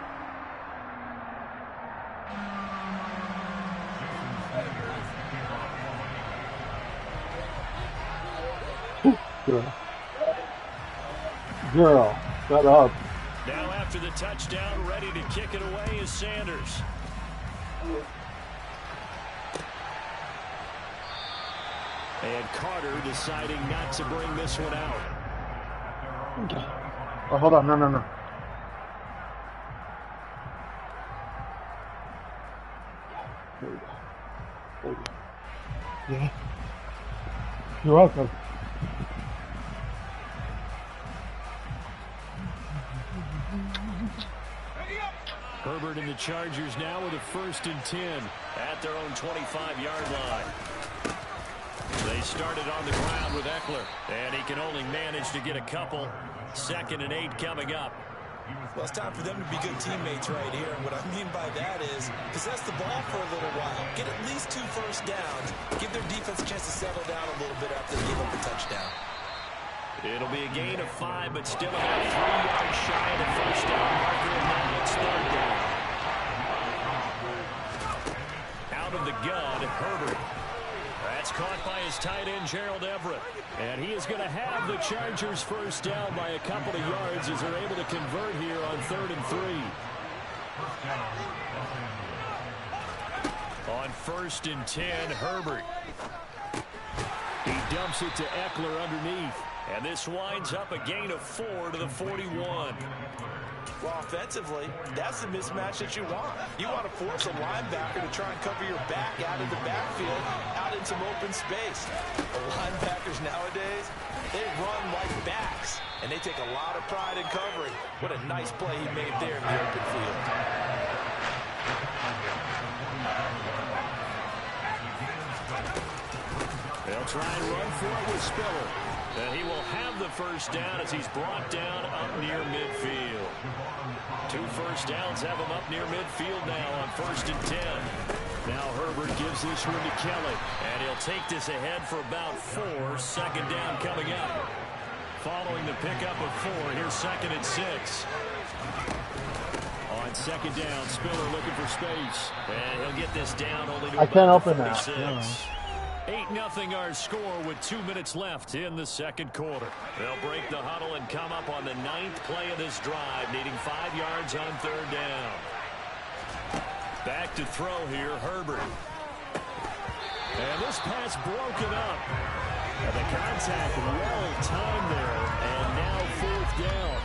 Girl, shut up.
Now after the touchdown, ready to kick it away is Sanders. And Carter deciding not to bring this one out.
Oh, hold on. No. There we go. Yeah. You're welcome.
Herbert and the Chargers now with a 1st and 10 at their own 25-yard line. They started on the ground with Eckler, and he can only manage to get a couple. 2nd and 8 coming up.
Well, it's time for them to be good teammates right here. And what I mean by that is possess the ball for a little while. Get at least 2 first downs. Give their defense a chance to settle down a little bit after they give up a touchdown.
It'll be a gain of 5, but still about 3 yards shy of the first down marker, and now it's third down. Out of the gun, Herbert. That's caught by his tight end, Gerald Everett. And he is going to have the Chargers first down by a couple of yards as they're able to convert here on 3rd and 3. On 1st and 10, Herbert. He dumps it to Eckler underneath. And this winds up a gain of 4 to the 41.
Well, offensively, that's the mismatch that you want. You want to force a linebacker to try and cover your back out of the backfield, out in some open space. The linebackers nowadays, they run like backs, and they take a lot of pride in covering. What a nice play he made there in the open field.
They'll try and run for it with Spiller. And he will have the first down as he's brought down up near midfield. 2 first downs have him up near midfield now on 1st and 10. Now Herbert gives this one to Kelly. And he'll take this ahead for about 4. 2nd down coming up. Following the pickup of 4, here's 2nd and 6. On 2nd down, Spiller looking for space. And he'll get this down only to
I can't
about
open
46.
that. No.
8-0 our score with 2 minutes left in the second quarter. They'll break the huddle and come up on the 9th play of this drive, needing 5 yards on 3rd down. Back to throw here, Herbert. And this pass broken up. And the contact well timed there, and now 4th down.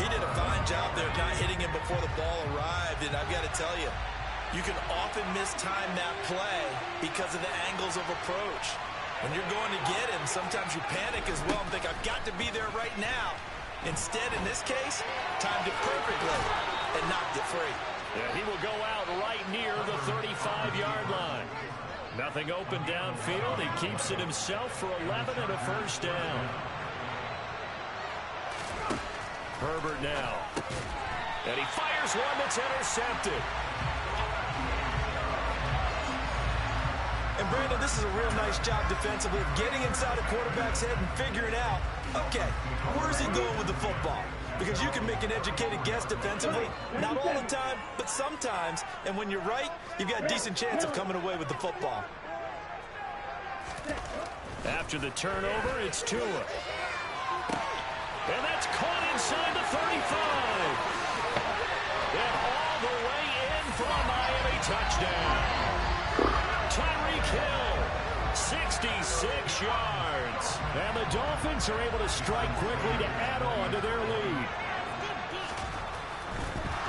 He did a fine job there not hitting him before the ball arrived, and I've got to tell you, you can often mistime that play because of the angles of approach. When you're going to get him, sometimes you panic as well and think, I've got to be there right now. Instead, in this case, timed it perfectly and knocked it free.
Yeah, he will go out right near the 35-yard line. Nothing open downfield. He keeps it himself for 11 and a first down. Herbert now. And he fires one that's intercepted.
And Brandon, this is a real nice job defensively of getting inside a quarterback's head and figuring out, okay, where's he going with the football? Because you can make an educated guess defensively, not all the time, but sometimes. And when you're right, you've got a decent chance of coming away with the football.
After the turnover, it's Tua. And that's caught inside the 35. And all the way in for a Miami touchdown. Tyreek Hill, 66 yards. And the Dolphins are able to strike quickly to add on to their lead.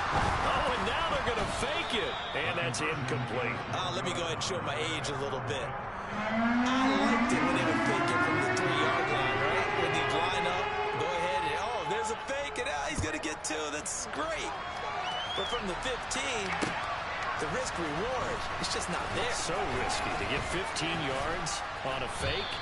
Oh, and now they're going to fake it. And that's incomplete.
Let me go ahead and show my age a little bit. I liked it when they would fake it from the 3-yard line, right? When they'd line up, go ahead and, oh, there's a fake, and he's going to get 2. That's great. But from the 15, the risk-reward is just not there.
So risky to get 15 yards on a fake.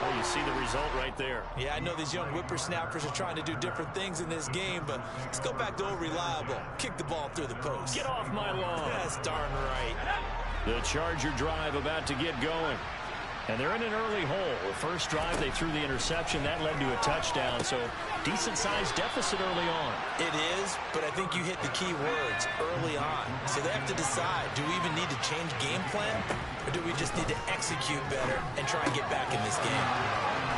Well, you see the result right there.
Yeah, I know these young whippersnappers are trying to do different things in this game, but let's go back to old reliable. Kick the ball through the post.
Get off my lawn.
That's darn right.
The Charger drive about to get going. And they're in an early hole. The first drive, they threw the interception. That led to a touchdown, so decent-sized deficit early on.
It is, but I think you hit the key words early on. So they have to decide, do we even need to change game plan, or do we just need to execute better and try and get back in this game?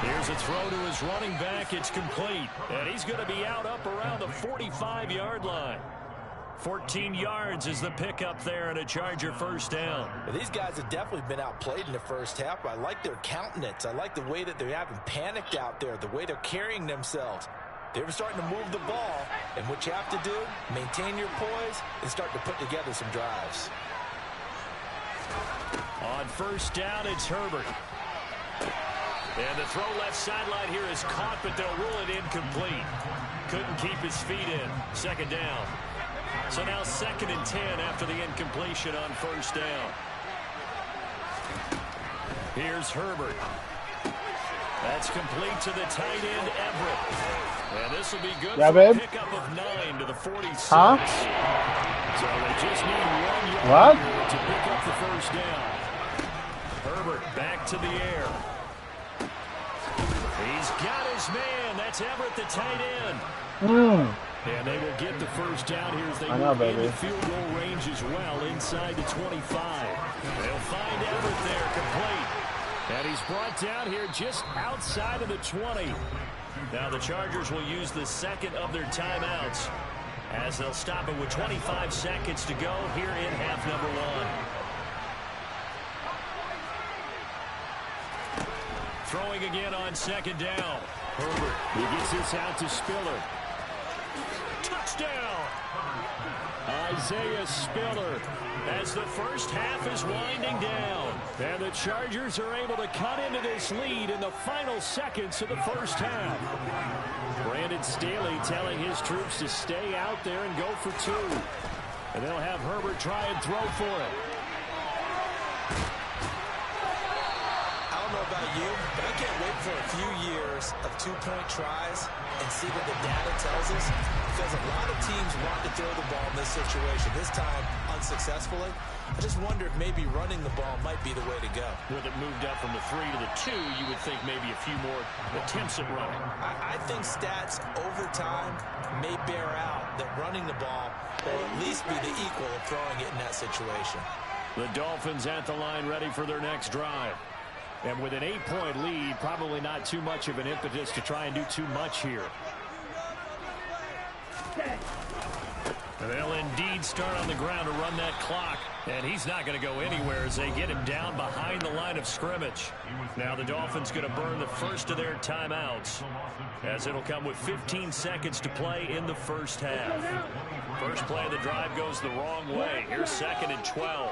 Here's a throw to his running back. It's complete. And he's going to be out up around the 45-yard line. 14 yards is the pickup there and a Charger first down.
These guys have definitely been outplayed in the first half, but I like their countenance. I like the way that they haven't panicked out there, the way they're carrying themselves. They were starting to move the ball, and what you have to do, maintain your poise and start to put together some drives.
On first down, it's Herbert. And the throw left sideline here is caught, but they'll rule it incomplete. Couldn't keep his feet in. Second down. So now 2nd and 10 after the incompletion on first down. Here's Herbert. That's complete to the tight end, Everett. And this will be good for a pickup of 9 to the 46.
Huh?
So they just need 1
What?
yard to pick up the first down. Herbert back to the air. He's got his man. That's Everett, the tight end. And they will get the first down here as they move into field goal range as well, inside the 25. They'll find Everett there, complete. And he's brought down here just outside of the 20. Now the Chargers will use the second of their timeouts as they'll stop it with 25 seconds to go here in half number 1. Throwing again on second down. Herbert, he gets this out to Spiller. Touchdown! Isaiah Spiller as the first half is winding down. And the Chargers are able to cut into this lead in the final seconds of the first half. Brandon Staley telling his troops to stay out there and go for 2. And they'll have Herbert try and throw for it.
I don't know about you, but I can't wait for a few years of 2-point tries and see what the data tells us, because a lot of teams want to throw the ball in this situation, this time unsuccessfully. I just wonder if maybe running the ball might be the way to go.
With it moved up from the 3 to the 2, you would think maybe a few more attempts at running.
I think stats over time may bear out that running the ball will at least be the equal of throwing it in that situation.
The Dolphins at the line ready for their next drive. And with an 8-point lead, probably not too much of an impetus to try and do too much here. They'll indeed start on the ground to run that clock. And he's not going to go anywhere as they get him down behind the line of scrimmage. Now the Dolphins going to burn the first of their timeouts, as it'll come with 15 seconds to play in the first half. First play of the drive goes the wrong way. Here's 2nd and 12.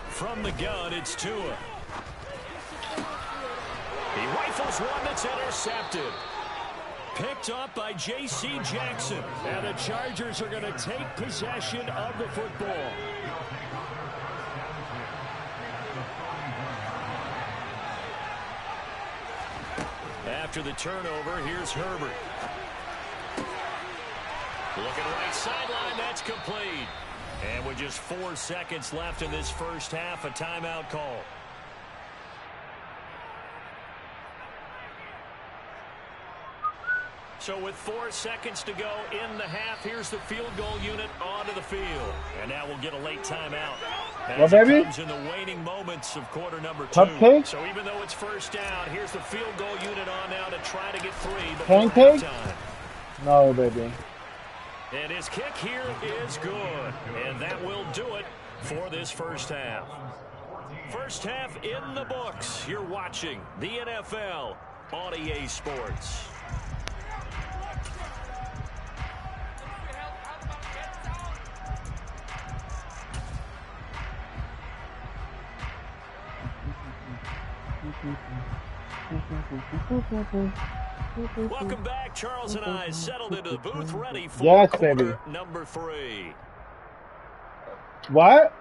From the gun, it's Tua. He rifles one that's intercepted. Picked up by J.C. Jackson. And the Chargers are going to take possession of the football. After the turnover, here's Herbert. Looking right sideline, that's complete.
And with just 4 seconds left in this first half, a timeout call. So with 4 seconds to go in the half, here's the field goal unit onto the field. And now we'll get a late timeout.
What, baby?
Comes in the waning moments of quarter number 2.
Cupcake?
So even though it's first down, here's the field goal unit on now to try to get 3 before
Pancake?
halftime.
No, baby.
And his kick here is good. And that will do it for this first half. First half in the books. You're watching the NFL on EA Sports. Welcome back. Charles and I settled into the booth, ready for quarter number 3.
What?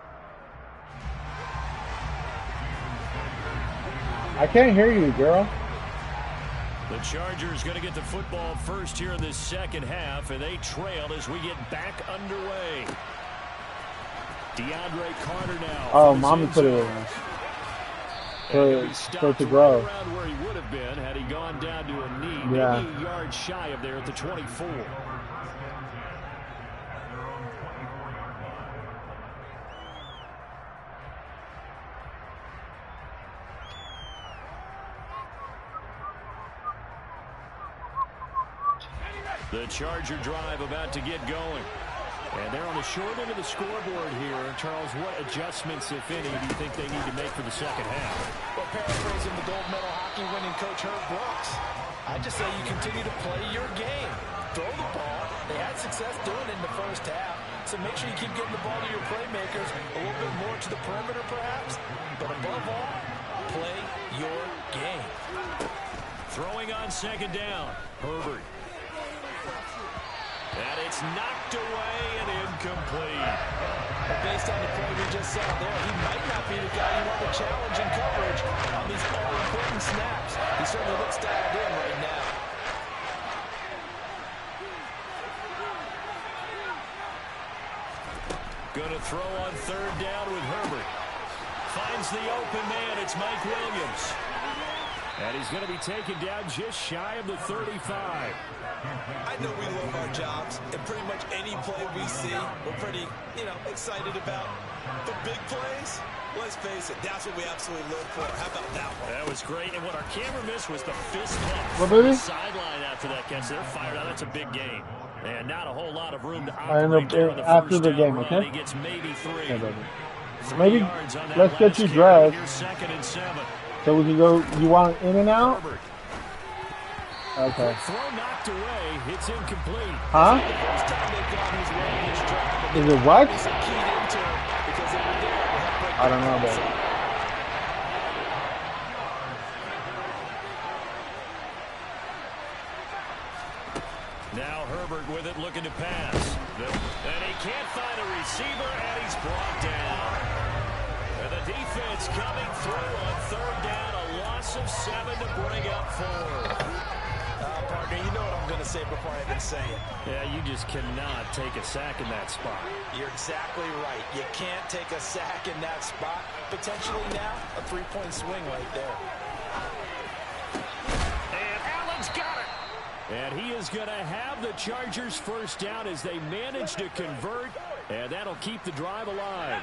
I can't hear you, girl.
The Chargers going to get the football first here in this second half, and they trail as we get back underway. DeAndre Carter now.
Oh, Mama put it in. For it to grow.
Around where he would have been had he gone down to a knee,
yeah.
Maybe a yard shy of there at the 24.
The Charger drive about to get going.
And they're on the short end of the scoreboard here. Charles, what adjustments, if any, do you think they need to make for the second half?
Well, paraphrasing the gold medal hockey winning coach Herb Brooks, I just say you continue to play your game. Throw the ball. They had success doing it in the first half. So make sure you keep getting the ball to your playmakers, a little bit more to the perimeter perhaps. But above all, play your game.
Throwing on second down. Herbert. And it's knocked away and incomplete.
But based on the play we just saw there, he might not be the guy you want to challenge in coverage on these all-important snaps. He certainly looks dialed in right now.
Going to throw on third down with Herbert. Finds the open man. It's Mike Williams.
And he's going to be taken down just shy of the 35.
I know we love our jobs, and pretty much any play we see, we're pretty, excited about. But big plays, let's face it, that's what we absolutely live for. How about that one?
That was great, and what our camera missed was the fist
What,
pump.
baby?
Sideline after that catch. They're fired out. That's a big gain. And not a whole lot of room to
I end
operate there
up
on the
after
first
the
down
game,
run.
okay?
He gets maybe 3.
Okay, baby.
3
Maybe
yards on that
let's get
last
you
carry.
dressed.
Here's 2nd and 7.
So we can go. You want in and out?
Herbert.
Okay.
Throw knocked away. It's incomplete.
Huh? Is it what? I don't know, baby.
Now Herbert with it, looking to pass. And he can't find a receiver, and he's brought down. And the defense coming through on third down, a loss of 7 to bring up 4.
Partner, you know what I'm going to say before I even say it.
Yeah, you just cannot take a sack in that spot.
You're exactly right. You can't take a sack in that spot. Potentially now, a 3-point swing right there.
And Allen's got it.
And he is going to have the Chargers first down as they manage to convert, and that'll keep the drive alive.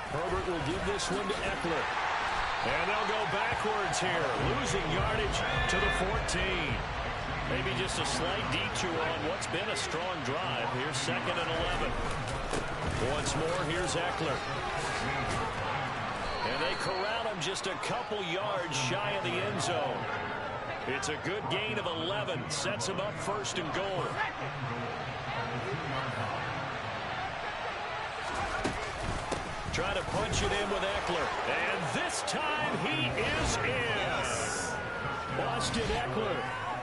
Herbert will give this one to Eckler. And they'll go backwards here, losing yardage to the 14. Maybe just a slight detour on what's been a strong drive. Here's 2nd and 11. Once more, here's Eckler. And they corral him just a couple yards shy of the end zone. It's a good gain of 11. Sets him up 1st and goal. Trying to punch it in with Eckler. And this time he is in.
Austin Eckler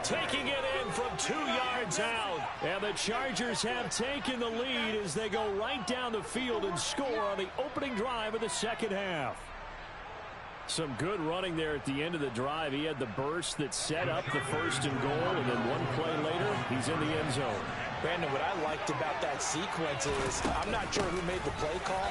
taking it in from 2 yards out.
And the Chargers have taken the lead as they go right down the field and score on the opening drive of the second half. Some good running there at the end of the drive. He had the burst that set up the 1st and goal, and then one play later, he's in the end zone.
Brandon, what I liked about that sequence is I'm not sure who made the play call,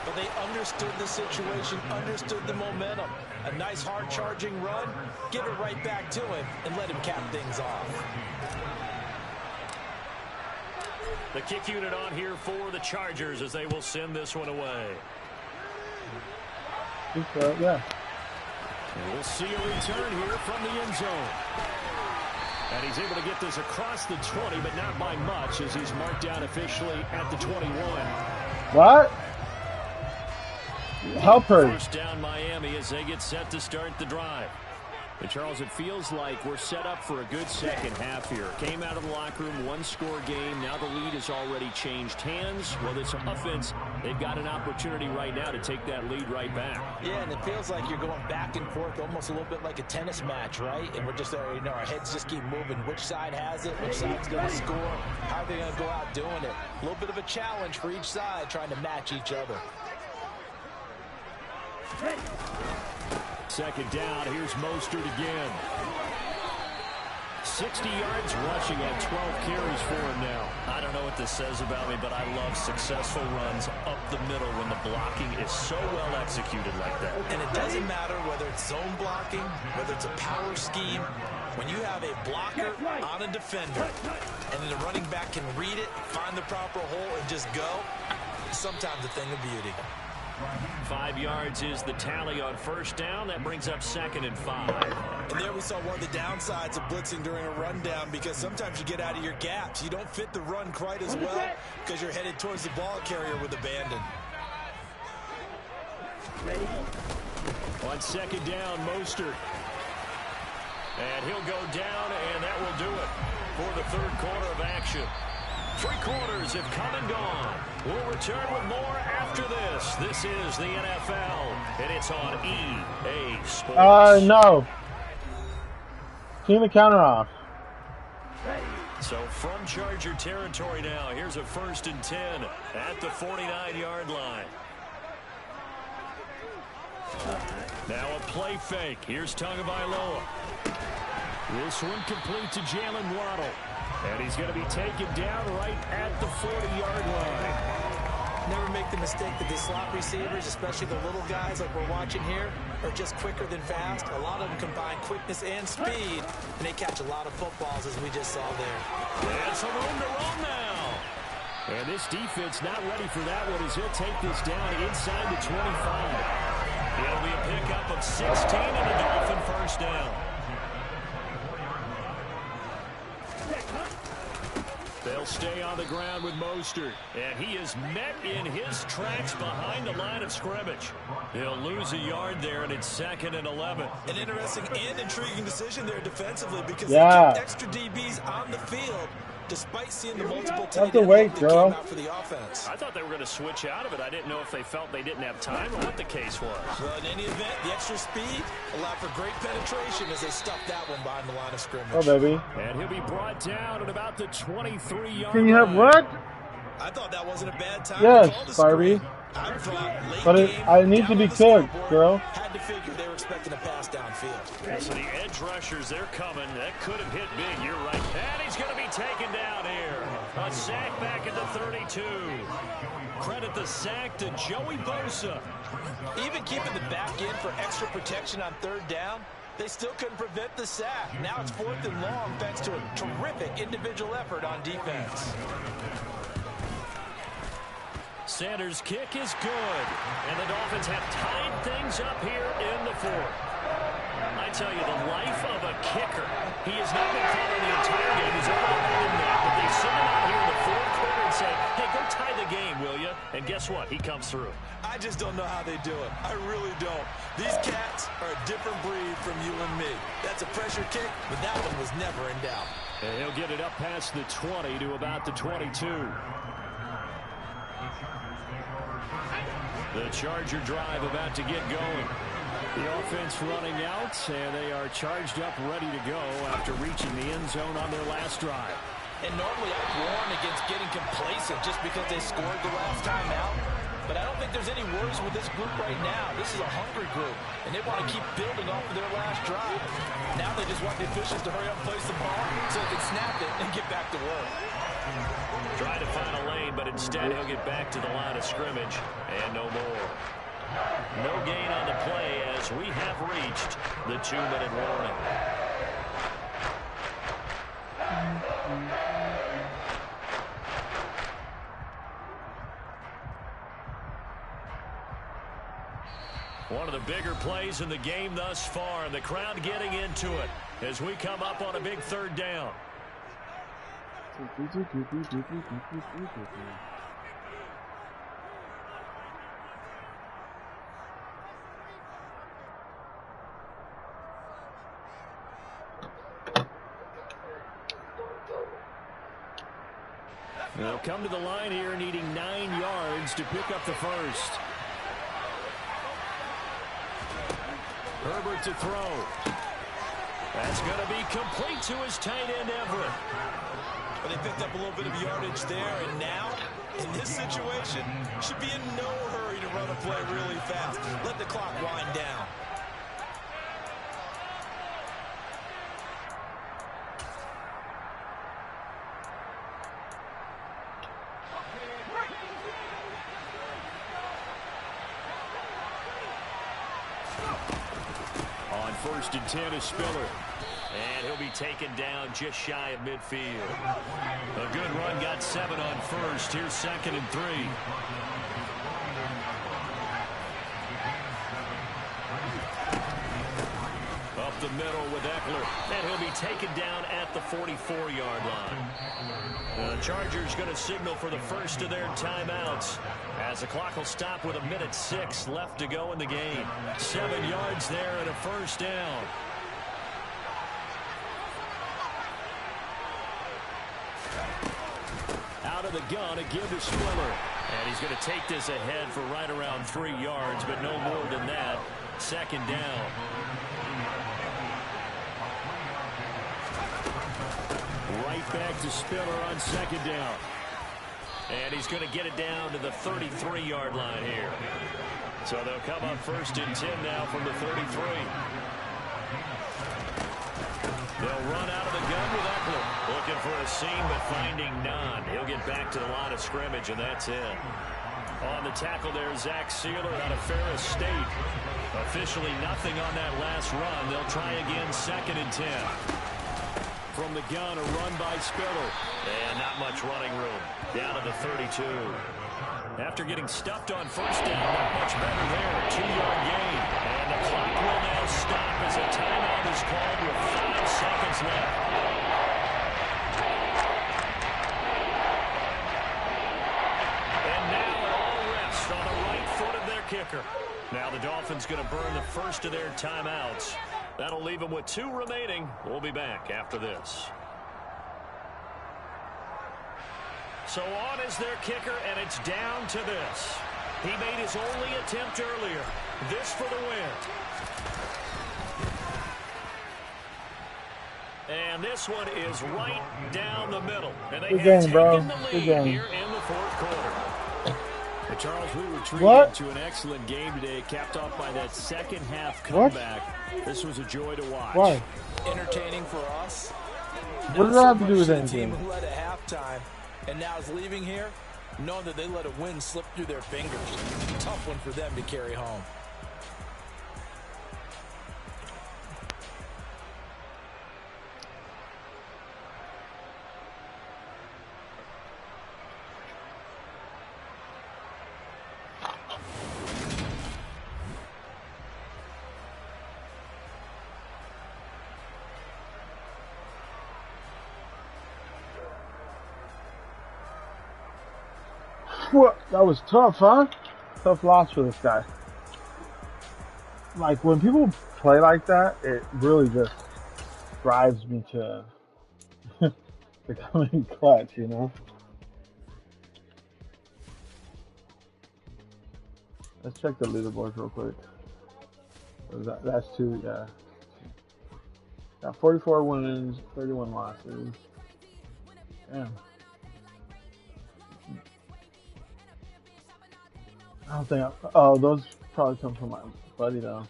but they understood the situation, understood the momentum. A nice hard-charging run, give it right back to him, and let him cap things off.
The kick unit on here for the Chargers as they will send this one away.
Yeah.
And we'll see a return here from the end zone. And he's able to get this across the 20, but not by much as he's marked down officially at the 21.
What? Help her.
First down Miami as they get set to start the drive.
And Charles, it feels like we're set up for a good second half here. Came out of the locker room, one-score game. Now the lead has already changed hands. Well, this offense, they've got an opportunity right now to take that lead right back.
Yeah, and it feels like you're going back and forth, almost a little bit like a tennis match, right? And we're just, our heads just keep moving. Which side has it? Which side's going to score? How are they going to go out doing it? A little bit of a challenge for each side, trying to match each other.
Second down, here's Mostert again. 60 yards rushing on 12 carries for him now.
I don't know what this says about me, but I love successful runs up the middle when the blocking is so well executed like that.
And it doesn't matter whether it's zone blocking, whether it's a power scheme. When you have a blocker on a defender, and then the running back can read it, find the proper hole, and just go, sometimes a thing of beauty.
5 yards is the tally on first down. That brings up 2nd and 5.
And there we saw one of the downsides of blitzing during a rundown, because sometimes you get out of your gaps. You don't fit the run quite as well because you're headed towards the ball carrier with abandon.
On second down, Mostert.
And he'll go down, and that will do it for the third quarter of action. 3 quarters have come and gone. We'll return with more after this. This is the NFL, and it's on EA Sports.
No. Team the counter off.
So from Charger territory now, here's a 1st and 10 at the 49-yard line. Now a play fake. Here's Tagovailoa.
This one complete to Jalen Waddle. And he's going to be taken down right at the 40-yard line.
Never make the mistake that the slot receivers, especially the little guys like we're watching here, are just quicker than fast. A lot of them combine quickness and speed, and they catch a lot of footballs, as we just saw there.
And some room to run now.
And this defense not ready for that one as he'll take this down inside the 25.
It'll be a pickup of 16 and a Dolphin first down.
They'll stay on the ground with Mostert.
And he is met in his tracks behind the line of scrimmage. He'll lose a yard there, and it's 2nd and 11.
An interesting and intriguing decision there defensively, because they
Yeah.
kept extra DBs on the field despite seeing the multiple
That's
tight
the
end
weight,
that
girl.
came out for the offense.
I thought they were going to switch out of it. I didn't know if they felt they didn't have time or what the case was.
Well, in any event, the extra speed allowed for great penetration as they stuffed that one behind the line of scrimmage.
Oh, baby.
And he'll be brought down at about the 23-yard
Can you have
line.
what?
I thought that wasn't a bad time
Yes,
to call the
Barbie.
screen. I thought late
But
game,
I need to
down
be
on the
cooked,
scoreboard,
girl.
Had to figure they were expecting a pass downfield.
So the edge rushers, they're coming. That could have hit big. You're right. And he's going to be taken down here. A sack back at the 32. Credit the sack to Joey Bosa.
Even keeping the back end for extra protection on 3rd down, they still couldn't prevent the sack. Now it's 4th and long thanks to a terrific individual effort on defense.
Sanders' kick is good. And the Dolphins have tied things up here in the 4th. I tell you, the life of a kicker. He has not been called the entire game. He's overall in that. But they send him out here in the 4th quarter and say, hey, go tie the game, will you? And guess what? He comes through.
I just don't know how they do it. I really don't. These cats are a different breed from you and me. That's a pressure kick, but that one was never in doubt.
And he'll get it up past the 20 to about the 22. The Charger drive about to get going. The offense running out, and they are charged up, ready to go after reaching the end zone on their last drive.
And normally I'd warn against getting complacent just because they scored the last time out. But I don't think there's any worries with this group right now. This is a hungry group, and they want to keep building off of their last drive. Now they just want the officials to hurry up and place the ball so they can snap it and get back to work.
Trying to find a lane, but instead he'll get back to the line of scrimmage, and no more. No gain on the play as we have reached the 2-minute warning. One of the bigger plays in the game thus far, and the crowd getting into it as we come up on a big third down. They'll come to the line here needing 9 yards to pick up the first. Herbert to throw. That's going to be complete to his tight end, Everett.
But they picked up a little bit of yardage there, and now, in this situation, should be in no hurry to run a play really fast. Let the clock wind down.
On 1st and 10 is Spiller. And he'll be taken down just shy of midfield. A good run, got 7 on 1st. Here's 2nd and 3. Up the middle with Eckler. And he'll be taken down at the 44-yard line. The Chargers going to signal for the first of their timeouts, as the clock will stop with 1:06 left to go in the game. 7 yards there and a first down. Out of the gun, a give to Spiller. And he's going to take this ahead for right around 3 yards, but no more than that. 2nd down. Right back to Spiller on 2nd down. And he's going to get it down to the 33-yard line here. So they'll come up 1st and 10 now from the 33. They'll run out of the gun with Eckler. Looking for a seam, but finding none. He'll get back to the line of scrimmage, and that's it. On the tackle there, Zach Sealer out of Ferris State. Officially nothing on that last run. They'll try again, 2nd and 10. From the gun, a run by Spiller. And not much running room. Down to the 32. After getting stuffed on 1st down, not much better there. 2-yard gain. And the clock will now stop as a timeout is called with 5 seconds left. And now it all rests on the right foot of their kicker. Now the Dolphins going to burn the first of their timeouts. That'll leave them with 2 remaining. We'll be back after this. So on is their kicker, and it's down to this. He made his only attempt earlier. This for the win. And this one is right down the middle. And they have taken the lead here in the 4th quarter.
Charles, we were treated to an excellent game today, capped off by that second half comeback. This was a joy to watch.
Why?
Entertaining for us.
What does that have to do with anything?
The team who led at halftime and now is leaving here, knowing that they let a win slip through their fingers. Tough one for them to carry home.
What? That was tough, huh? Tough loss for this guy. Like, when people play like that, it really just drives me to becoming clutch, you know? Let's check the leaderboards real quick. That's 2, yeah. Got 44 wins, 31 losses. Damn. I don't think. Oh, those probably come from my buddy though.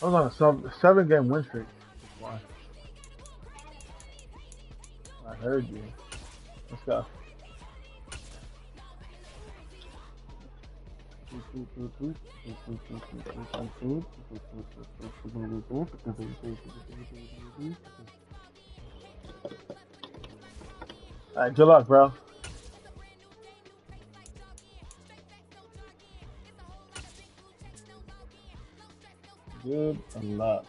I was on a seven-game win streak. That's why. I heard you. Let's go. All right, good luck, bro. Good luck.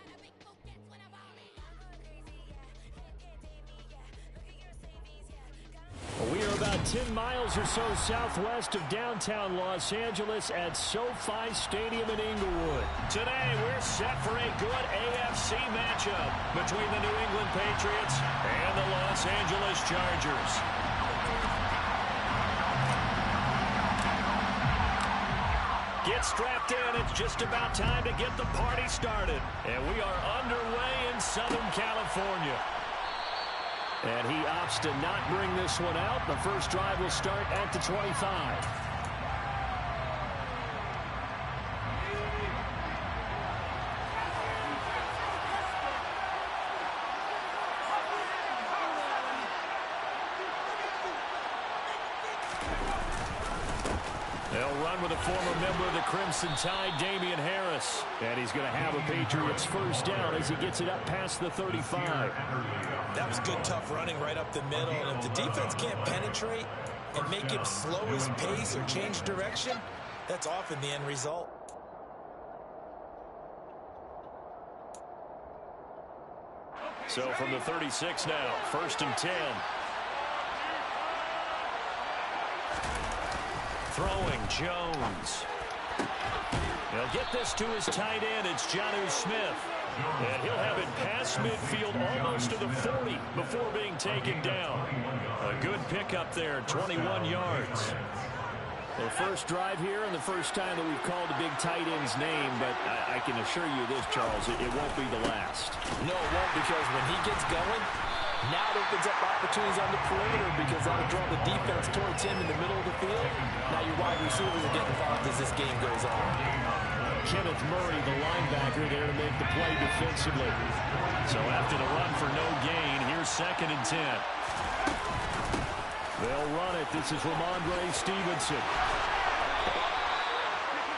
We are about 10 miles or so southwest of downtown Los Angeles at SoFi Stadium in Inglewood. Today, we're set for a good AFC matchup between the New England Patriots and the Los Angeles Chargers. Get strapped in. It's just about time to get the party started. And we are underway in Southern California. And he opts to not bring this one out. The first drive will start at the 25. They'll run with a former member of the Crimson Tide, Damian Harris. And he's going to have a Patriots first down as he gets it up past the 35.
That was good, tough running right up the middle. And if the defense can't penetrate and make him slow his pace or change direction, that's often the end result.
So from the 36 now, 1st and 10. Throwing, Jones. He'll get this to his tight end. It's Jonnu Smith. And he'll have it past midfield almost to the 40 before being taken down. A good pickup there, 21 yards. The first drive here and the first time that we've called a big tight end's name, but I can assure you this, Charles, it won't be the last.
No, it won't, because when he gets going, now it opens up opportunities on the perimeter because that'll draw the defense towards him in the middle of the field. Now your wide receivers are getting involved as this game goes on.
Kenneth Murray, the linebacker, there to make the play defensively. So after the run for no gain, here's 2nd and 10. They'll run it. This is Ramondre Stevenson.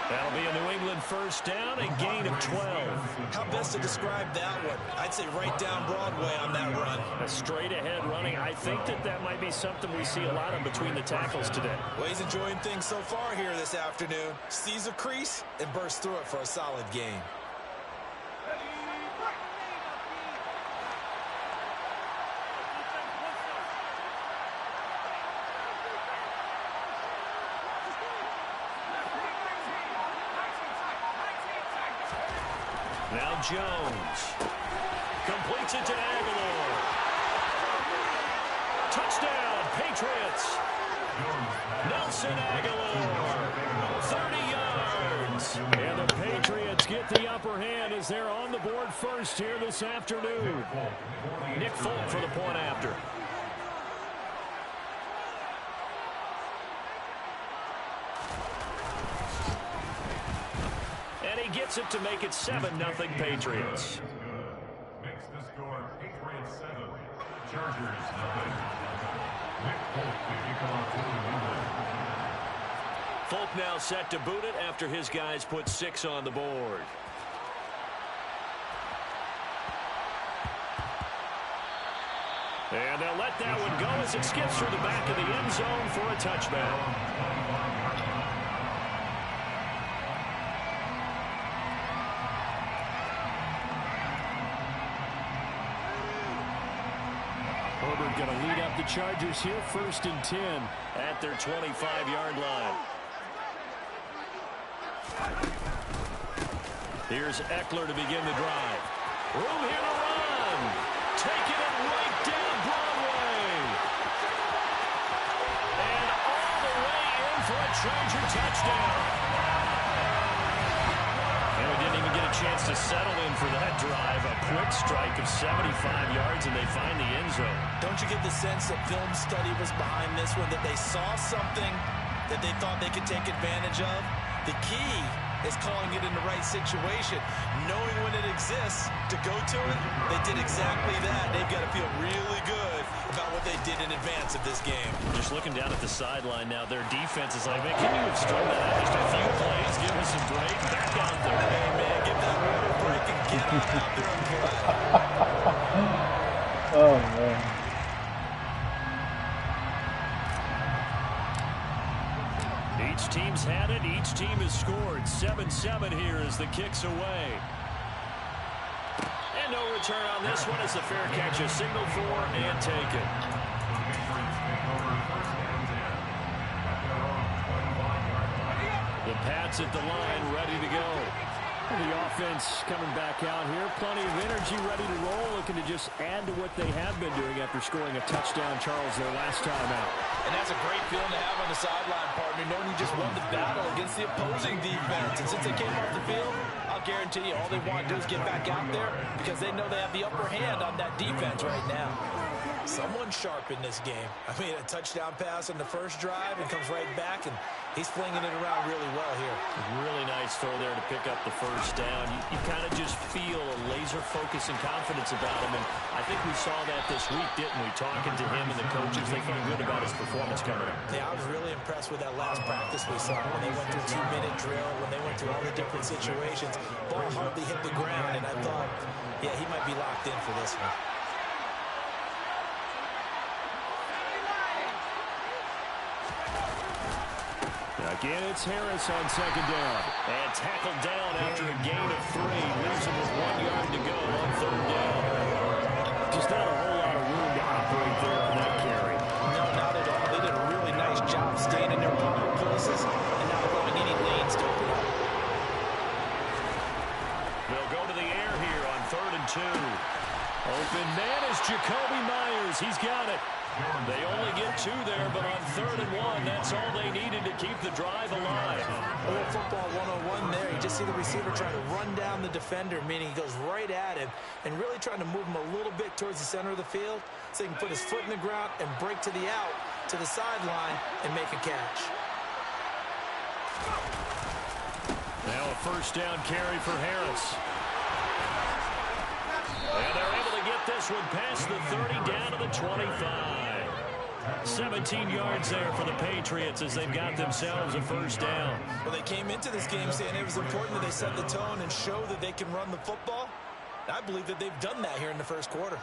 That'll be a New England first down, a gain of 12.
How best to describe that one? I'd say right down Broadway on that run.
A straight-ahead running. I think that might be something we see a lot of between the tackles today.
Well, he's enjoying things so far here this afternoon. Sees a crease and bursts through it for a solid gain.
Now Jones completes it to Aguilar. Touchdown, Patriots. Nelson Aguilar, 30 yards. And the Patriots get the upper hand as they're on the board first here this afternoon. Nick Folk for the point after. Gets it to make it 7-0 Patriots.
Makes the score Patriots 7, Chargers 0. Nick Folk to kick off for New England.
Folk now set to boot it after his guys put 6 on the board. And they'll let that one go as it skips through the back of the end zone for a touchback. Herbert going to lead up the Chargers here, 1st and 10 at their 25-yard line. Here's Eckler to begin the drive. Room here to run. Taking it right down Broadway. And all the way in for a Charger touchdown. And we didn't even get a chance to settle in for that drive. A quick strike of 75 yards, and they find the end zone.
Don't you get the sense that film study was behind this one, that they saw something that they thought they could take advantage of. The key is calling it in the right situation, knowing when it exists to go to it. They did exactly that. They've got to feel really good about what they did in advance of this game.
Just looking down at the sideline now, their defense is like, man, can you have strung that out just a few plays, give us a break, back out there.
Hey, man, give that one a break and get on out there and play.
Oh, man.
Each team's had it. Each team has scored. 7-7 here as the kick's away. And no return on this one as the fair catch is signaled for and taken. The Pats at the line, ready to go. And the offense coming back out here. Plenty of energy, ready to roll, looking to just add to what they have been doing after scoring a touchdown, Charles, their last time out.
And that's a great feeling to have on the sideline, partner, knowing you just won the battle against the opposing defense. And since they came off the field, I'll guarantee you all they want to do is get back out there because they know they have the upper hand on that defense right now. Someone sharp in this game. I mean, a touchdown pass on the first drive and comes right back, and he's flinging it around really well here.
Really nice throw there to pick up the first down. You kind of just feel a laser focus and confidence about him, and I think we saw that this week, didn't we? Talking to him and the coaches, they felt good about his performance coming up.
Yeah, I was really impressed with that last practice we saw when they went through 2-minute drill, when they went through all the different situations. Ball hardly hit the ground, and I thought, yeah, he might be locked in for this one.
Again, it's Harris on second down.
And tackled down after a gain of 3. Leaves him with 1 yard to go on third down.
Just not a whole lot of room to operate there on that carry.
No, not at all. They did a really nice job staying in their proper places and not allowing any lanes to open up.
They'll go to the air here on 3rd and 2.
Open man is Jacoby Myers. He's got it.
They only get 2 there, but on 3rd and 1, that's all they needed to keep the drive alive.
A little football 101 there. You just see the receiver trying to run down the defender, meaning he goes right at him and really trying to move him a little bit towards the center of the field so he can put his foot in the ground and break to the out, to the sideline, and make a catch.
Now a first down carry for Harris.
And they're able to get this one past the 30 down to the 25. 17 yards there for the Patriots as they've got themselves a first down.
Well, they came into this game saying it was important that they set the tone and show that they can run the football. I believe that they've done that here in the first quarter.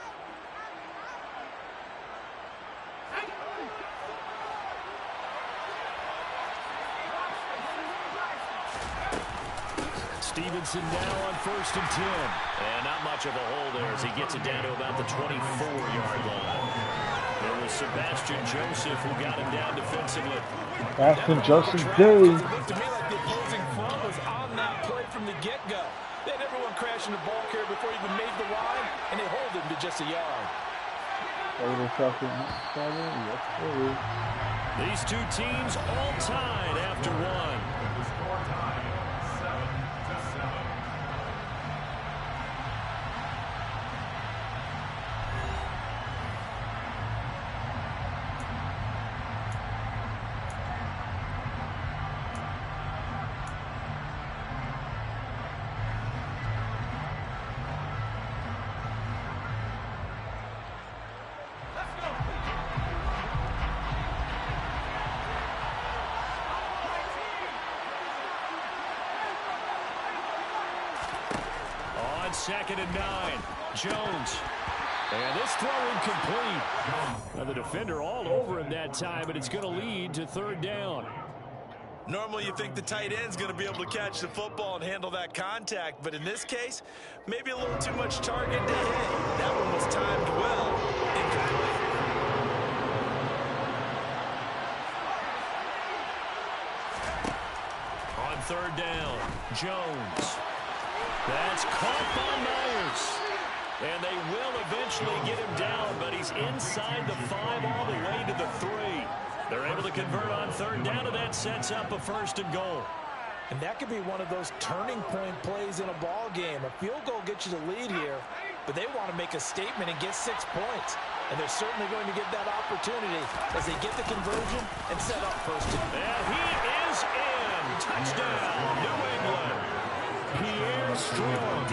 Stevenson now on 1st and 10.
And not much of a hole there as he gets it down to about the 24-yard line. There was Sebastian Joseph who got him down defensively.
Sebastian Joseph Day.
It looked to me like the opposing front was on that play from the get-go. They had everyone crashing the ball carrier before he even made the line, and they hold him to just a yard.
These two teams all tied after one.
The score tied 7-7.
On 2nd and 9, Jones. And this throw incomplete. Now the defender all over him that time, but it's going to lead to 3rd down.
Normally you think the tight end's going to be able to catch the football and handle that contact, but in this case, maybe a little too much target to hit. That one was timed well. Incomplete.
On 3rd down, Jones. That's caught by Myers. And they will eventually get him down, but he's inside the 5 all the way to the 3. They're able to convert on 3rd down, and that sets up a 1st and goal.
And that could be one of those turning point plays in a ball game. A field goal gets you the lead here, but they want to make a statement and get 6 points. And they're certainly going to get that opportunity as they get the conversion and set up first.
And he is in. Touchdown, New England. Pierre Strong.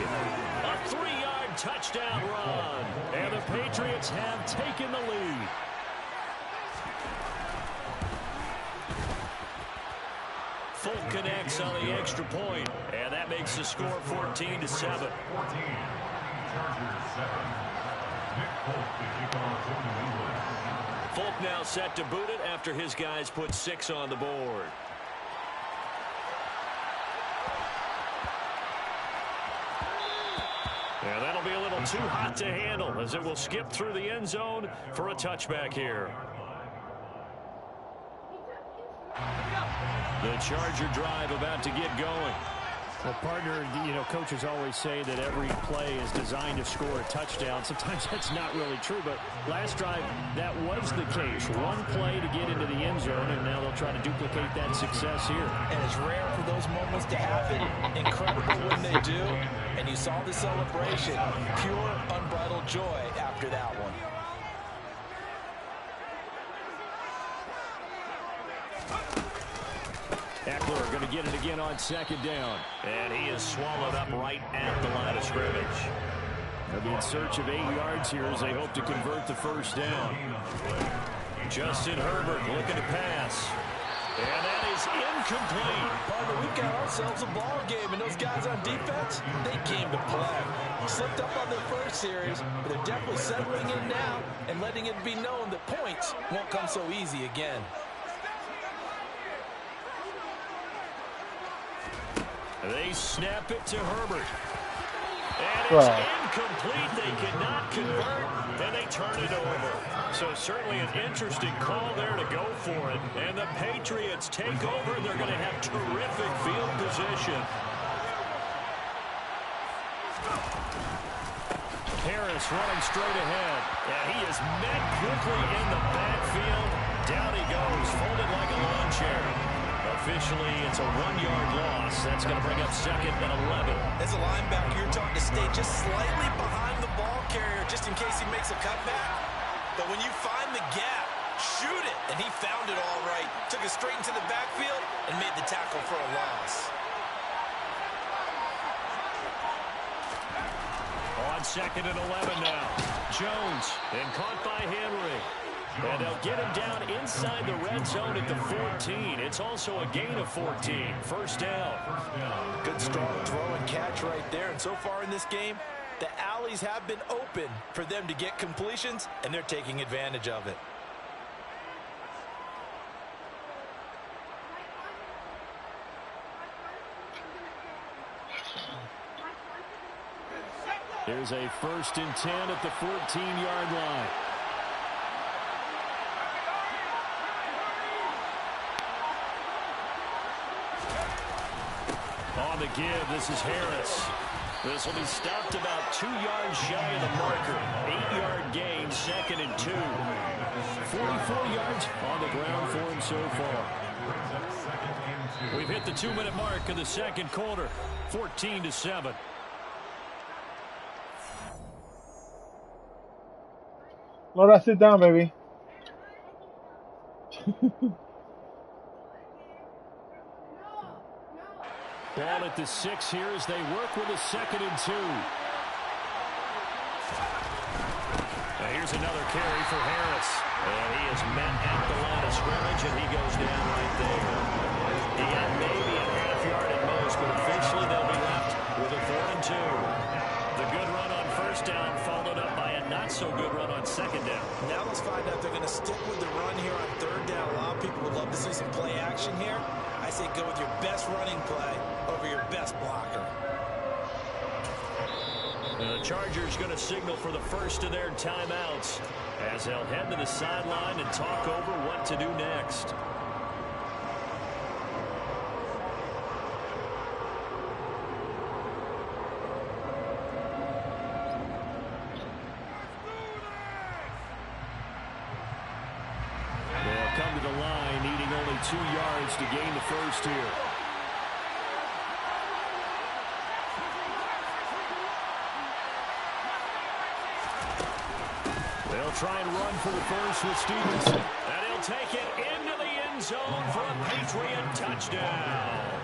A 3-yard touchdown run. And the Patriots have taken the lead. Folk connects on the extra point, and that makes the score 14-7.
14. Chargers 7. Nick Folk to kick off for New England.
Folk now set to boot it after his guys put 6 on the board. And that'll be a little too hot to handle as it will skip through the end zone for a touchback here. The Charger drive about to get going.
Well, partner, you know, coaches always say that every play is designed to score a touchdown. Sometimes that's not really true, but last drive, that was the case. One play to get into the end zone, and now they'll try to duplicate that success here.
And it's rare for those moments to happen. Incredible when they do. And you saw the celebration. Pure, unbridled joy after that one.
Eckler going to get it again on second down.
And he is swallowed up right at the line of scrimmage.
They'll be in search of 8 yards here as they hope to convert the first down.
Justin Herbert looking to pass. And that is incomplete.
Partner, we've got ourselves a ball game, and those guys on defense, they came to play. Slipped up on their first series, but they're definitely settling in now and letting it be known that points won't come so easy again.
They snap it to Herbert. And it's incomplete. They cannot convert, and they turn it over. So certainly an interesting call there to go for it. And the Patriots take over. They're going to have terrific field position. Harris running straight ahead. And he is met quickly in the backfield. Down he goes, folded like a lawn chair. Officially, it's a 1-yard loss. That's going to bring up second and 11.
As a linebacker, you're taught to stay just slightly behind the ball carrier just in case he makes a cutback. But when you find the gap, shoot it. And he found it all right. Took it straight into the backfield and made the tackle for a loss.
On second and 11 now. Jones, and caught by Henry. And they'll get him down inside the red zone at the 14. It's also a gain of 14. First down.
Good strong throw and catch right there. And so far in this game, the alleys have been open for them to get completions, and they're taking advantage of it.
There's a 1st and 10 at the 14-yard line.
On the give, this is Harris. This will be stopped about 2 yards shy of the marker. 8-yard gain, 2nd and 2.
44 yards on the ground for him so far.
We've hit the 2-minute mark of the second quarter. 14-7.
Lord, I sit down, baby.
Ball at the 6 here as they work with a 2nd and 2.
Now here's another carry for Harris. And he is met at the line of scrimmage, and he goes down right there. He had maybe a half-yard at most, but officially they'll be left with a 4th and 2. The good run on first down followed up by a not-so-good run on second down.
Now let's find out if they're going to stick with the run here on third down. A lot of people would love to see some play action here. I say go with your best running play over your best blocker.
The Chargers going to signal for the first of their timeouts as they'll head to the sideline and talk over what to do next.
They'll come to the line, needing only 2 yards to gain the first here. They'll try and run for the first with Stevenson. And he'll take it into the end zone for a Patriot touchdown.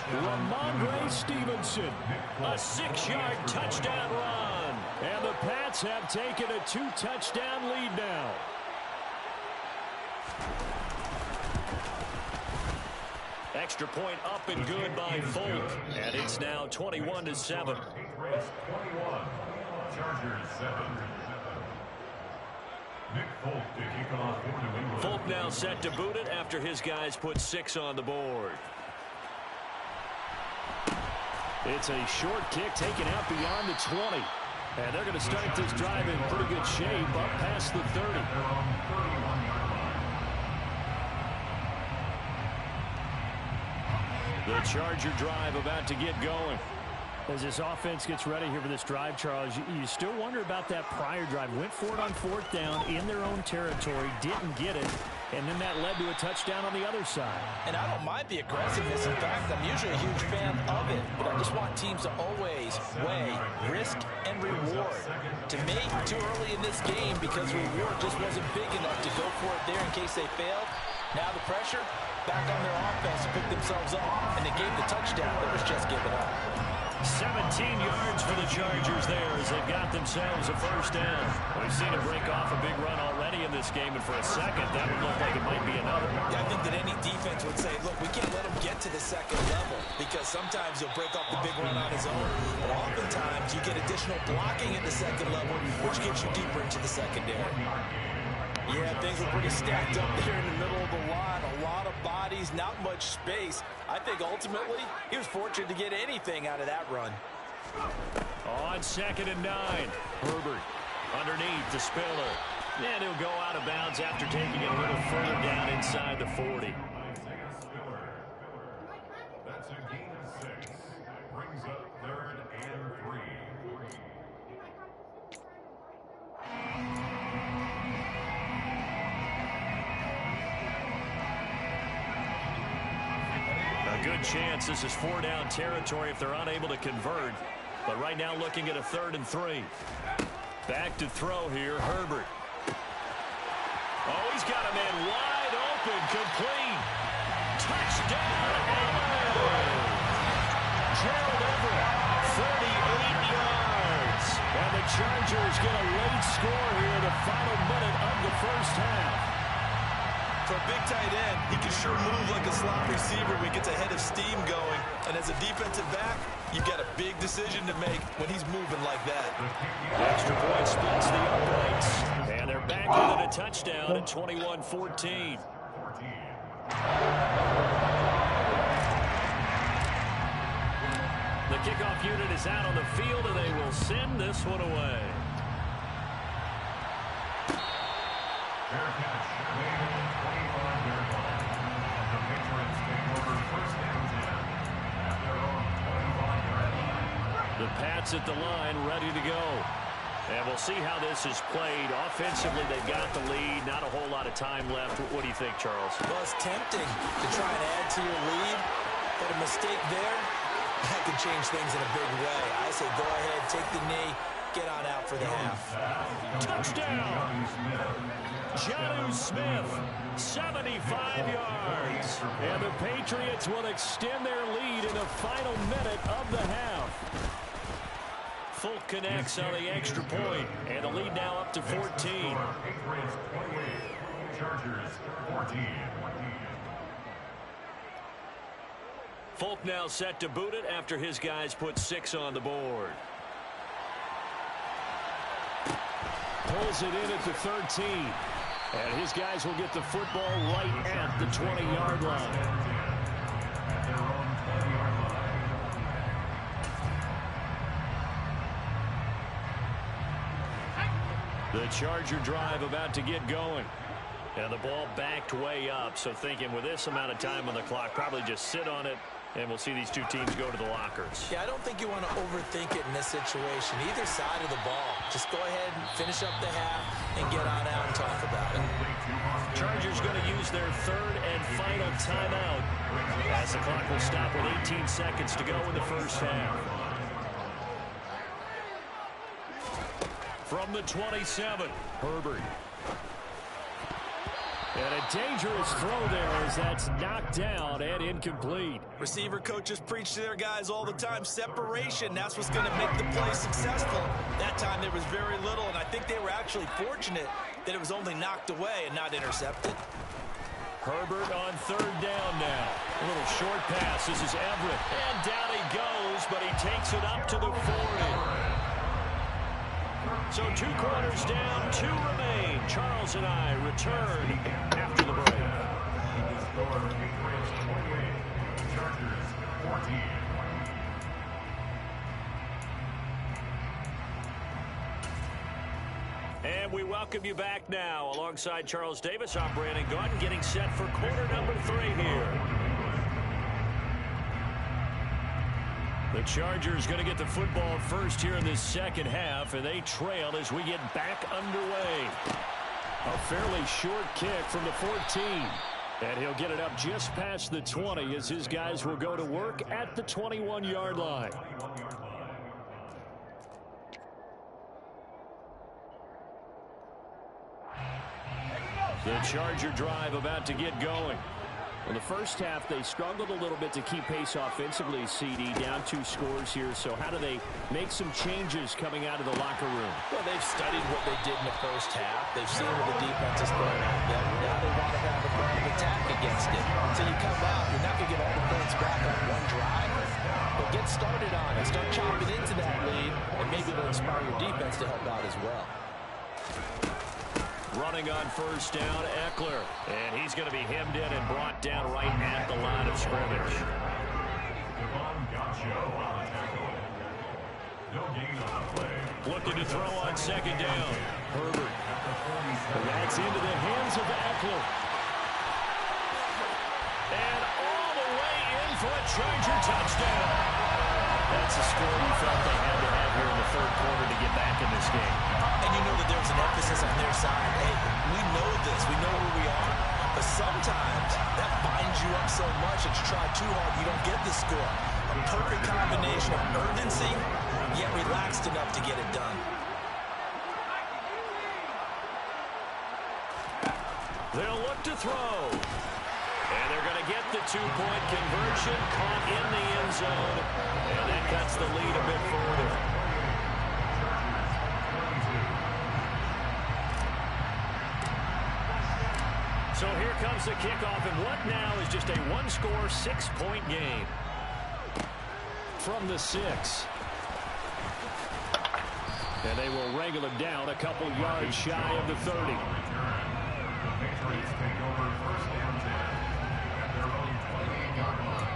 Ramondre Stevenson, a 6-yard touchdown run. And the Pats have taken a 2-touchdown lead now. Extra point up and good by Folk. And it's now 21-7.
21. Chargers 7. Nick Folk to kick off for New England.
Folk now set to boot it after his guys put 6 on the board.
It's a short kick taken out beyond the 20. And they're going to start this drive in pretty good shape up past the 30.
The Charger drive about to get going.
As this offense gets ready here for this drive, Charles, you still wonder about that prior drive. Went for it on 4th down in their own territory, didn't get it, and then that led to a touchdown on the other side.
And I don't mind the aggressiveness. In fact, I'm usually a huge fan of it, but I just want teams to always weigh risk and reward. To me, too early in this game because reward just wasn't big enough to go for it there in case they failed. Now the pressure back on their offense to pick themselves up, and they gave the touchdown that was just given up.
17 yards for the Chargers there as they've got themselves a first down. We've seen them break off a big run already in this game, and for a second, that would look like it might be another.
Yeah, I think that any defense would say, look, we can't let him get to the second level because sometimes he'll break off the big run on his own, but oftentimes you get additional blocking at the second level, which gets you deeper into the secondary. Yeah, things were pretty stacked up there in the middle of the line. A lot of bodies, not much space. I think ultimately he was fortunate to get anything out of that run.
On 2nd and 9, Herbert underneath the Spiller. And he'll go out of bounds after taking it a little further down inside the 40.
That's a gain of 6. Brings up 3rd and 3.
A good chance this is 4-down territory if they're unable to convert. But right now looking at a 3rd and 3. Back to throw here, Herbert. Oh, he's got a man wide open, complete. Touchdown, Everett! Gerald Everett, 38 yards. And the Chargers get a late score here in the final minute of the first half.
For a big tight end, he can sure move like a slot receiver when he gets a head of steam going. And as a defensive back, you've got a big decision to make when he's moving like that.
Extra point splits the uprights. And they're back within a touchdown at 21-14. The kickoff unit is out on the field, and they will send this one away.
Fair catch made at the 25-yard line. The Patriots take over 1st and 10 at their own 25-yard line.
The Pats at the line, ready to go. And we'll see how this is played. Offensively, they've got the lead. Not a whole lot of time left. What do you think, Charles?
Well, it's tempting to try and add to your lead, but a mistake there, that could change things in a big way. I say go ahead, take the knee, get on out for the half.
Touchdown! Jonnu Smith, 75 yards.
And the Patriots will extend their lead in the final minute of the half.
Folk connects on the extra point, and the lead now up to 14.
Patriots 28, Chargers 14.
Folk now set to boot it after his guys put 6 on the board.
Pulls it in at the 13. And his guys will get the football right at the 20-yard line.
At their own 20-yard line.
The Charger drive about to get going. And the ball backed way up, so thinking with this amount of time on the clock, probably just sit on it, and we'll see these two teams go to the lockers.
Yeah, I don't think you want to overthink it in this situation. Either side of the ball. Just go ahead and finish up the half and get on out and talk about it.
Chargers going to use their 3rd and final timeout as the clock will stop with 18 seconds to go in the first half.
From the 27, Herbert. And a dangerous throw there as that's knocked down and incomplete.
Receiver coaches preach to their guys all the time. Separation, that's what's going to make the play successful. That time there was very little, and I think they were actually fortunate that it was only knocked away and not intercepted.
Herbert on third down now. A little short pass. This is Everett. And down he goes, but he takes it up to the 40. So 2 quarters down, 2 remain. Charles and I return after the break.
Chargers 14.
And we welcome you back now. Alongside Charles Davis, I'm Brandon Gaudin, getting set for quarter number 3 here. The Chargers going to get the football first here in this second half, and they trail as we get back underway.
A fairly short kick from the 14. And he'll get it up just past the 20 as his guys will go to work at the 21-yard line.
The Charger drive about to get going.
Well, the first half, they struggled a little bit to keep pace offensively, CD, down 2 scores here. So how do they make some changes coming out of the locker room?
Well, they've studied what they did in the first half. They've seen what the defense is throwing at them. Now they want to have a plan of attack against it. So you come out, you're not going to get all the points back on one drive. But get started on it. Start chopping into that lead, and maybe it'll inspire your defense to help out as well.
Running on first down, Eckler. And he's going to be hemmed in and brought down right at the line of scrimmage. Looking to throw on second down.
Herbert. And that's into the hands of Eckler.
And all the way in for a Charger touchdown. That's a score we felt they had to have here in the third quarter to get back in this game.
And you know that there's an emphasis on their side. Hey, we know this. We know where we are. But sometimes that binds you up so much that you try too hard, you don't get the score. A perfect combination of urgency, yet relaxed enough to get it done.
They'll look to throw. And they're going to get the 2-point conversion, caught in the end zone. And that cuts the lead a bit further. So here comes the kickoff, and what now is just a 1-score, 6-point game.
From the 6. And they will wrangle him down a couple yards shy of the 30.
The Patriots take over first and 10 at their own 28-yard line.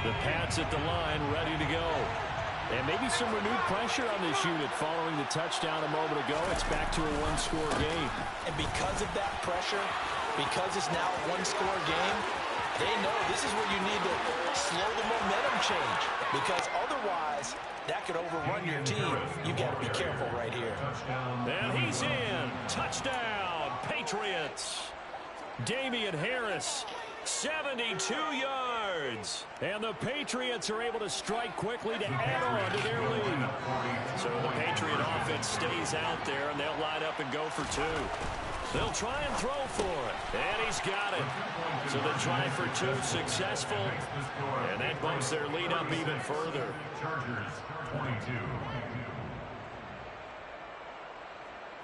The Pats at the line, ready to go. And maybe some renewed pressure on this unit following the touchdown a moment ago. It's back to a 1-score game.
And because of that pressure, because it's now a 1-score game, they know this is where you need to slow the momentum change. Because otherwise, that could overrun your team. You got to be careful right here.
And he's in. Touchdown, Patriots.
Damian Harris, 72 yards. And the Patriots are able to strike quickly to add on to their lead.
So the Patriot offense stays out there, and they'll line up and go for 2. They'll try and throw for it. And he's got it. So the try for 2 successful. And that bumps their lead up even further.
Chargers 22.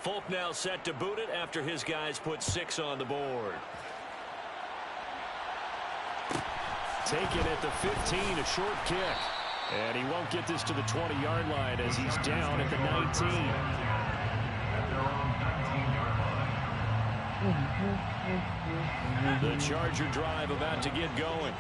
Folk now set to boot it after his guys put 6 on the board.
Taken at the 15, a short kick. And he won't get this to the 20-yard line as he's down at the 19.
The Charger drive about to get going.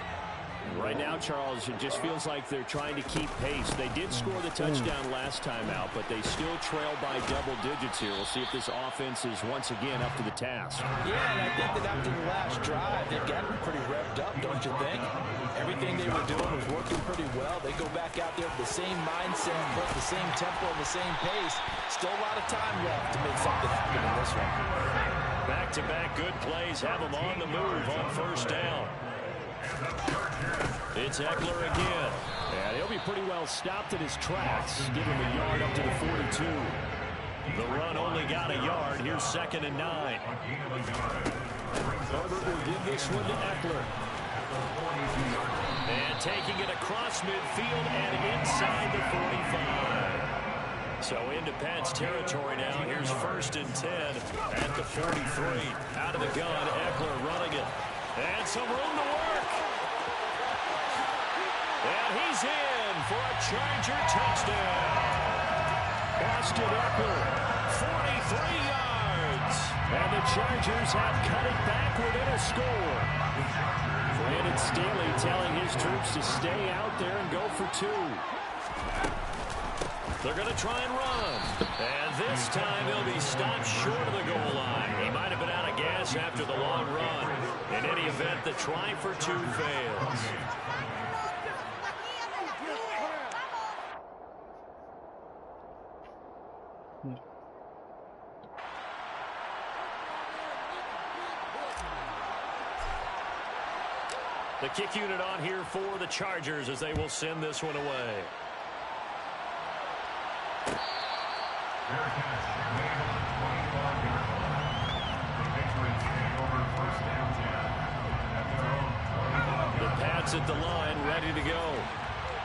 Right now, Charles, it just feels like they're trying to keep pace. They did score the touchdown last time out, but they still trail by double digits here. We'll see if this offense is once again up to the task.
Yeah, and I think that after the last drive, they've got them pretty revved up, don't you think? Everything they were doing was working pretty well. They go back out there with the same mindset, with the same tempo and the same pace. Still a lot of time left to make something happen in this one.
Back-to-back good plays have him on the move on first down. It's Eckler again.
And he'll be pretty well stopped in his tracks. Give him a yard up to the 42.
The run only got a yard. Here's 2nd and 9.
Herbert will give this one to Eckler.
And taking it across midfield and inside the 45. So into Pats territory now. Here's 1st and 10 at the 43. Out of the gun, Eckler running it. And some room to work. And he's in for a Charger touchdown.
Austin Eckler, 43 yards. And the Chargers have cut it back within a score. Brandon Staley telling his troops to stay out there and go for 2.
They're going to try and run. And this time he'll be stopped short of the goal line. He might have been out of gas after the long run. In any event, the try for 2 fails. The kick unit on here for the Chargers as they will send this one away. The Pats at the line, ready to go.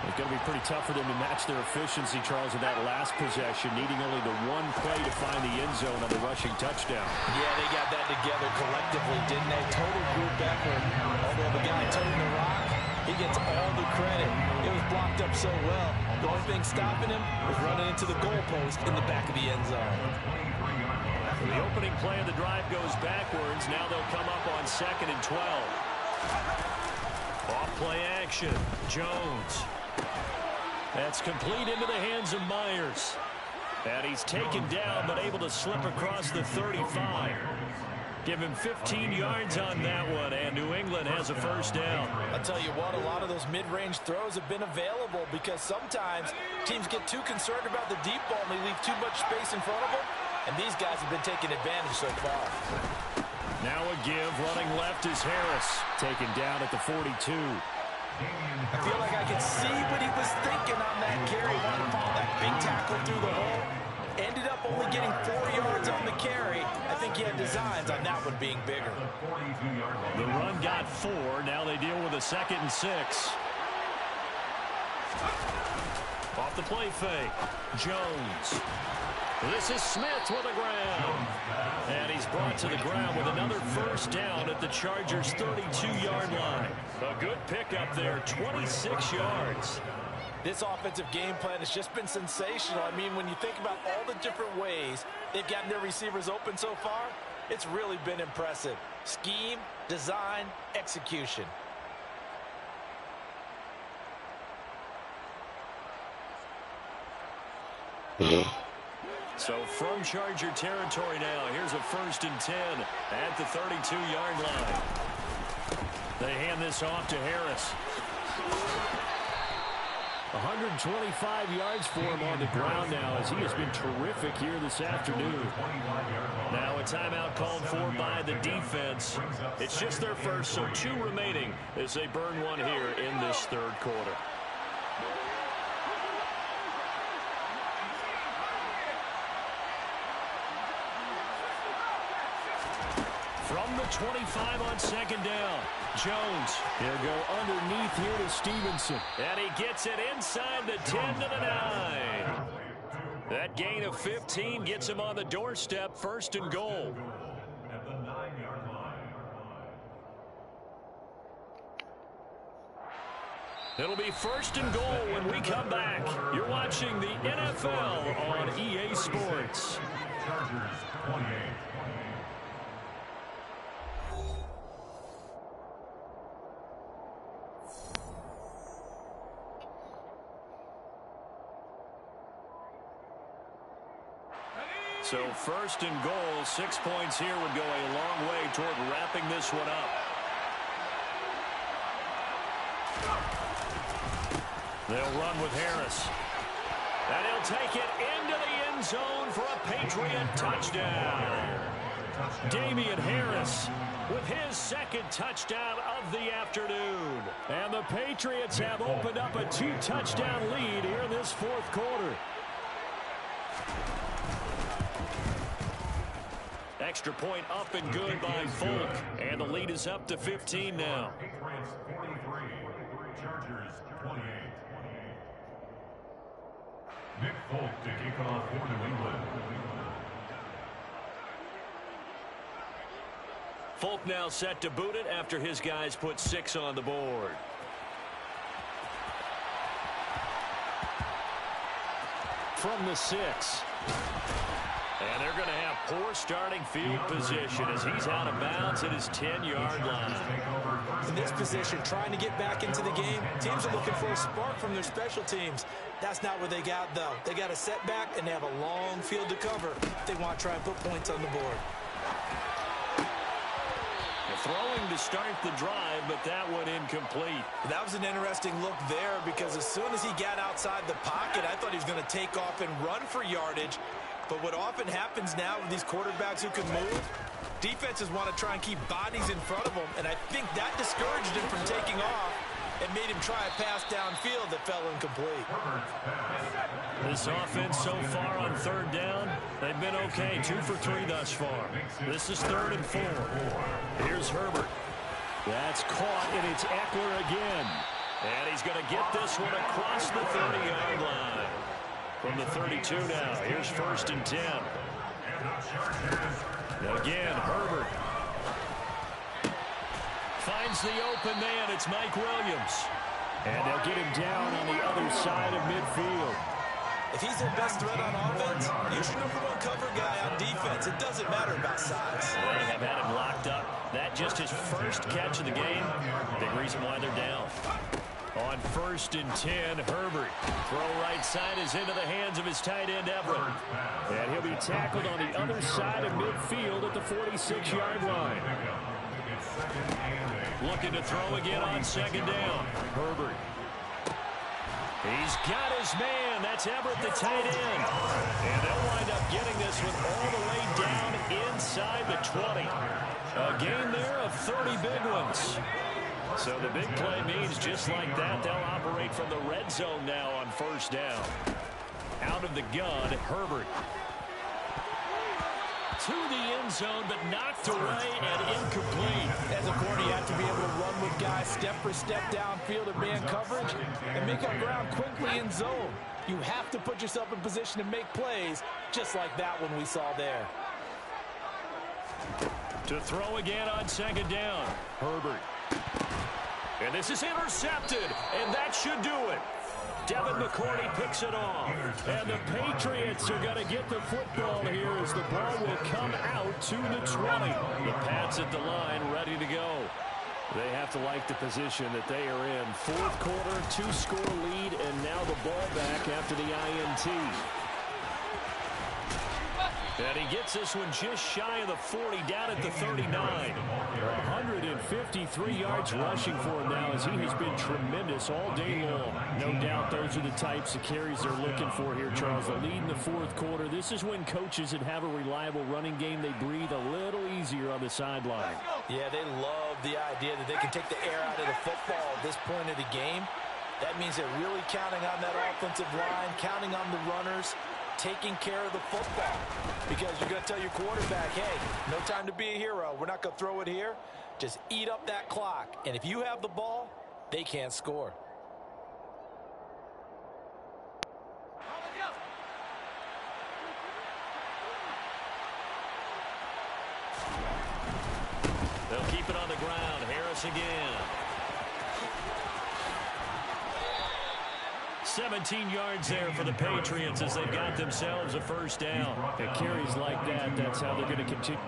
It's going to be pretty tough for them to match their efficiency, Charles, in that last possession, needing only the one play to find the end zone on the rushing touchdown.
Yeah, they got that together collectively, didn't they? Total group effort. Although the guy toting the rock, he gets all the credit. It was blocked up so well. The only thing stopping him was running into the goalpost in the back of the end zone.
The opening play of the drive goes backwards. Now they'll come up on 2nd and 12. Off play action. Jones. That's complete into the hands of Myers. And he's taken down but able to slip across the 35. Give him 15 yards on that one, and New England has a first down.
I'll tell you what, a lot of those mid-range throws have been available because sometimes teams get too concerned about the deep ball and they leave too much space in front of them, and these guys have been taking advantage so far.
Now a give, running left is Harris, taken down at the 42.
I feel like I could see what he was thinking on that carry. Wanted to follow that big tackle through the hole. Ended up only getting 4 yards on the carry. I think he had designs on that one being bigger.
The run got 4. Now they deal with a 2nd and 6. Off the play fake. Jones. This is Smith with the ground. And he's brought to the ground with another first down at the Chargers' 32-yard line. A good pickup there, 26 yards.
This offensive game plan has just been sensational. I mean, when you think about all the different ways they've gotten their receivers open so far, it's really been impressive. Scheme, design, execution.
So from Charger territory now, here's a 1st and 10 at the 32-yard line. They hand this off to Harris.
125 yards for him on the ground now as he has been terrific here this afternoon.
Now a timeout called for by the defense. It's just their first, so 2 remaining as they burn one here in this 3rd quarter. From the 25 on 2nd down, Jones.
He'll go underneath here to Stevenson.
And he gets it inside the 10 to the 9. That gain of 15 gets him on the doorstep, 1st and goal.
At the 9-yard line.
It'll be 1st and goal when we come back. You're watching the NFL on EA Sports.
Chargers 28.
So 1st and goal, 6 points here would go a long way toward wrapping this one up. They'll run with Harris. And he'll take it into the end zone for a Patriot touchdown. Damian Harris with his second touchdown of the afternoon.
And the Patriots have opened up a 2-touchdown lead here in this fourth quarter.
Extra point up and good by Folk. And the lead is up to 15 now.
Patriots 43, Chargers 28. Nick Folk to kick off for New England.
Folk now set to boot it after his guys put 6 on the board.
From the 6.
And they're going to have poor starting field position as he's out of bounds at his 10-yard line.
In this position, trying to get back into the game, teams are looking for a spark from their special teams. That's not what they got, though. They got a setback, and they have a long field to cover if they want to try and put points on the board.
Throwing to start the drive, but that one incomplete.
That was an interesting look there because as soon as he got outside the pocket, I thought he was going to take off and run for yardage. But what often happens now with these quarterbacks who can move, defenses want to try and keep bodies in front of them, and I think that discouraged him from taking off and made him try a pass downfield that fell incomplete.
This offense so far on third down, they've been okay. 2 for 3 thus far. This is 3rd and 4. Here's Herbert.
That's caught, and it's Eckler again.
And he's going to get this one across the 30-yard line. From the 32 now, here's 1st and 10. Again, Herbert. Finds the open man. It's Mike Williams.
And they'll get him down on the other side of midfield.
If he's their best threat on offense, use your #1 cover guy on defense. It doesn't matter about size.
They have had him locked up. That just his first catch of the game. Big reason why they're down. On 1st and 10, Herbert. Throw right side is into the hands of his tight end, Everett.
And he'll be tackled on the other side of midfield at the 46-yard line.
Looking to throw again on 2nd down. Herbert. He's got his man. That's Everett, the tight end. And they'll wind up getting this one all the way down inside the 20. A gain there of 30 big ones. So the big play means just like that, they'll operate from the red zone now on 1st down. Out of the gun, Herbert. To the end zone, but knocked away and incomplete.
As a corner, you have to be able to run with guys step for step downfield in man coverage and make up ground quickly in zone. You have to put yourself in position to make plays, just like that one we saw there.
To throw again on 2nd down, Herbert. And this is intercepted, and that should do it. Devin McCourty picks it off.
And the Patriots are going to get the football here as the ball will come out to the 20.
The Pats at the line, ready to go.
They have to like the position that they are in. Fourth quarter, 2-score lead, and now the ball back after the INT.
And he gets this one just shy of the 40, down at the 39.
153 yards rushing for him now as he has been tremendous all day long. No doubt those are the types of carries they're looking for here, Charles. The lead in the fourth quarter. This is when coaches that have a reliable running game, they breathe a little easier on the sideline.
Yeah, they love the idea that they can take the air out of the football at this point of the game. That means they're really counting on that offensive line, counting on the runners, taking care of the football. Because you're going to tell your quarterback, hey, no time to be a hero. We're not going to throw it here. Just eat up that clock. And if you have the ball, they can't score.
They'll keep it on the ground. Harris again. 17 yards there for the Patriots as they've got themselves a 1st down.
It carries like that. That's how they're going to continue.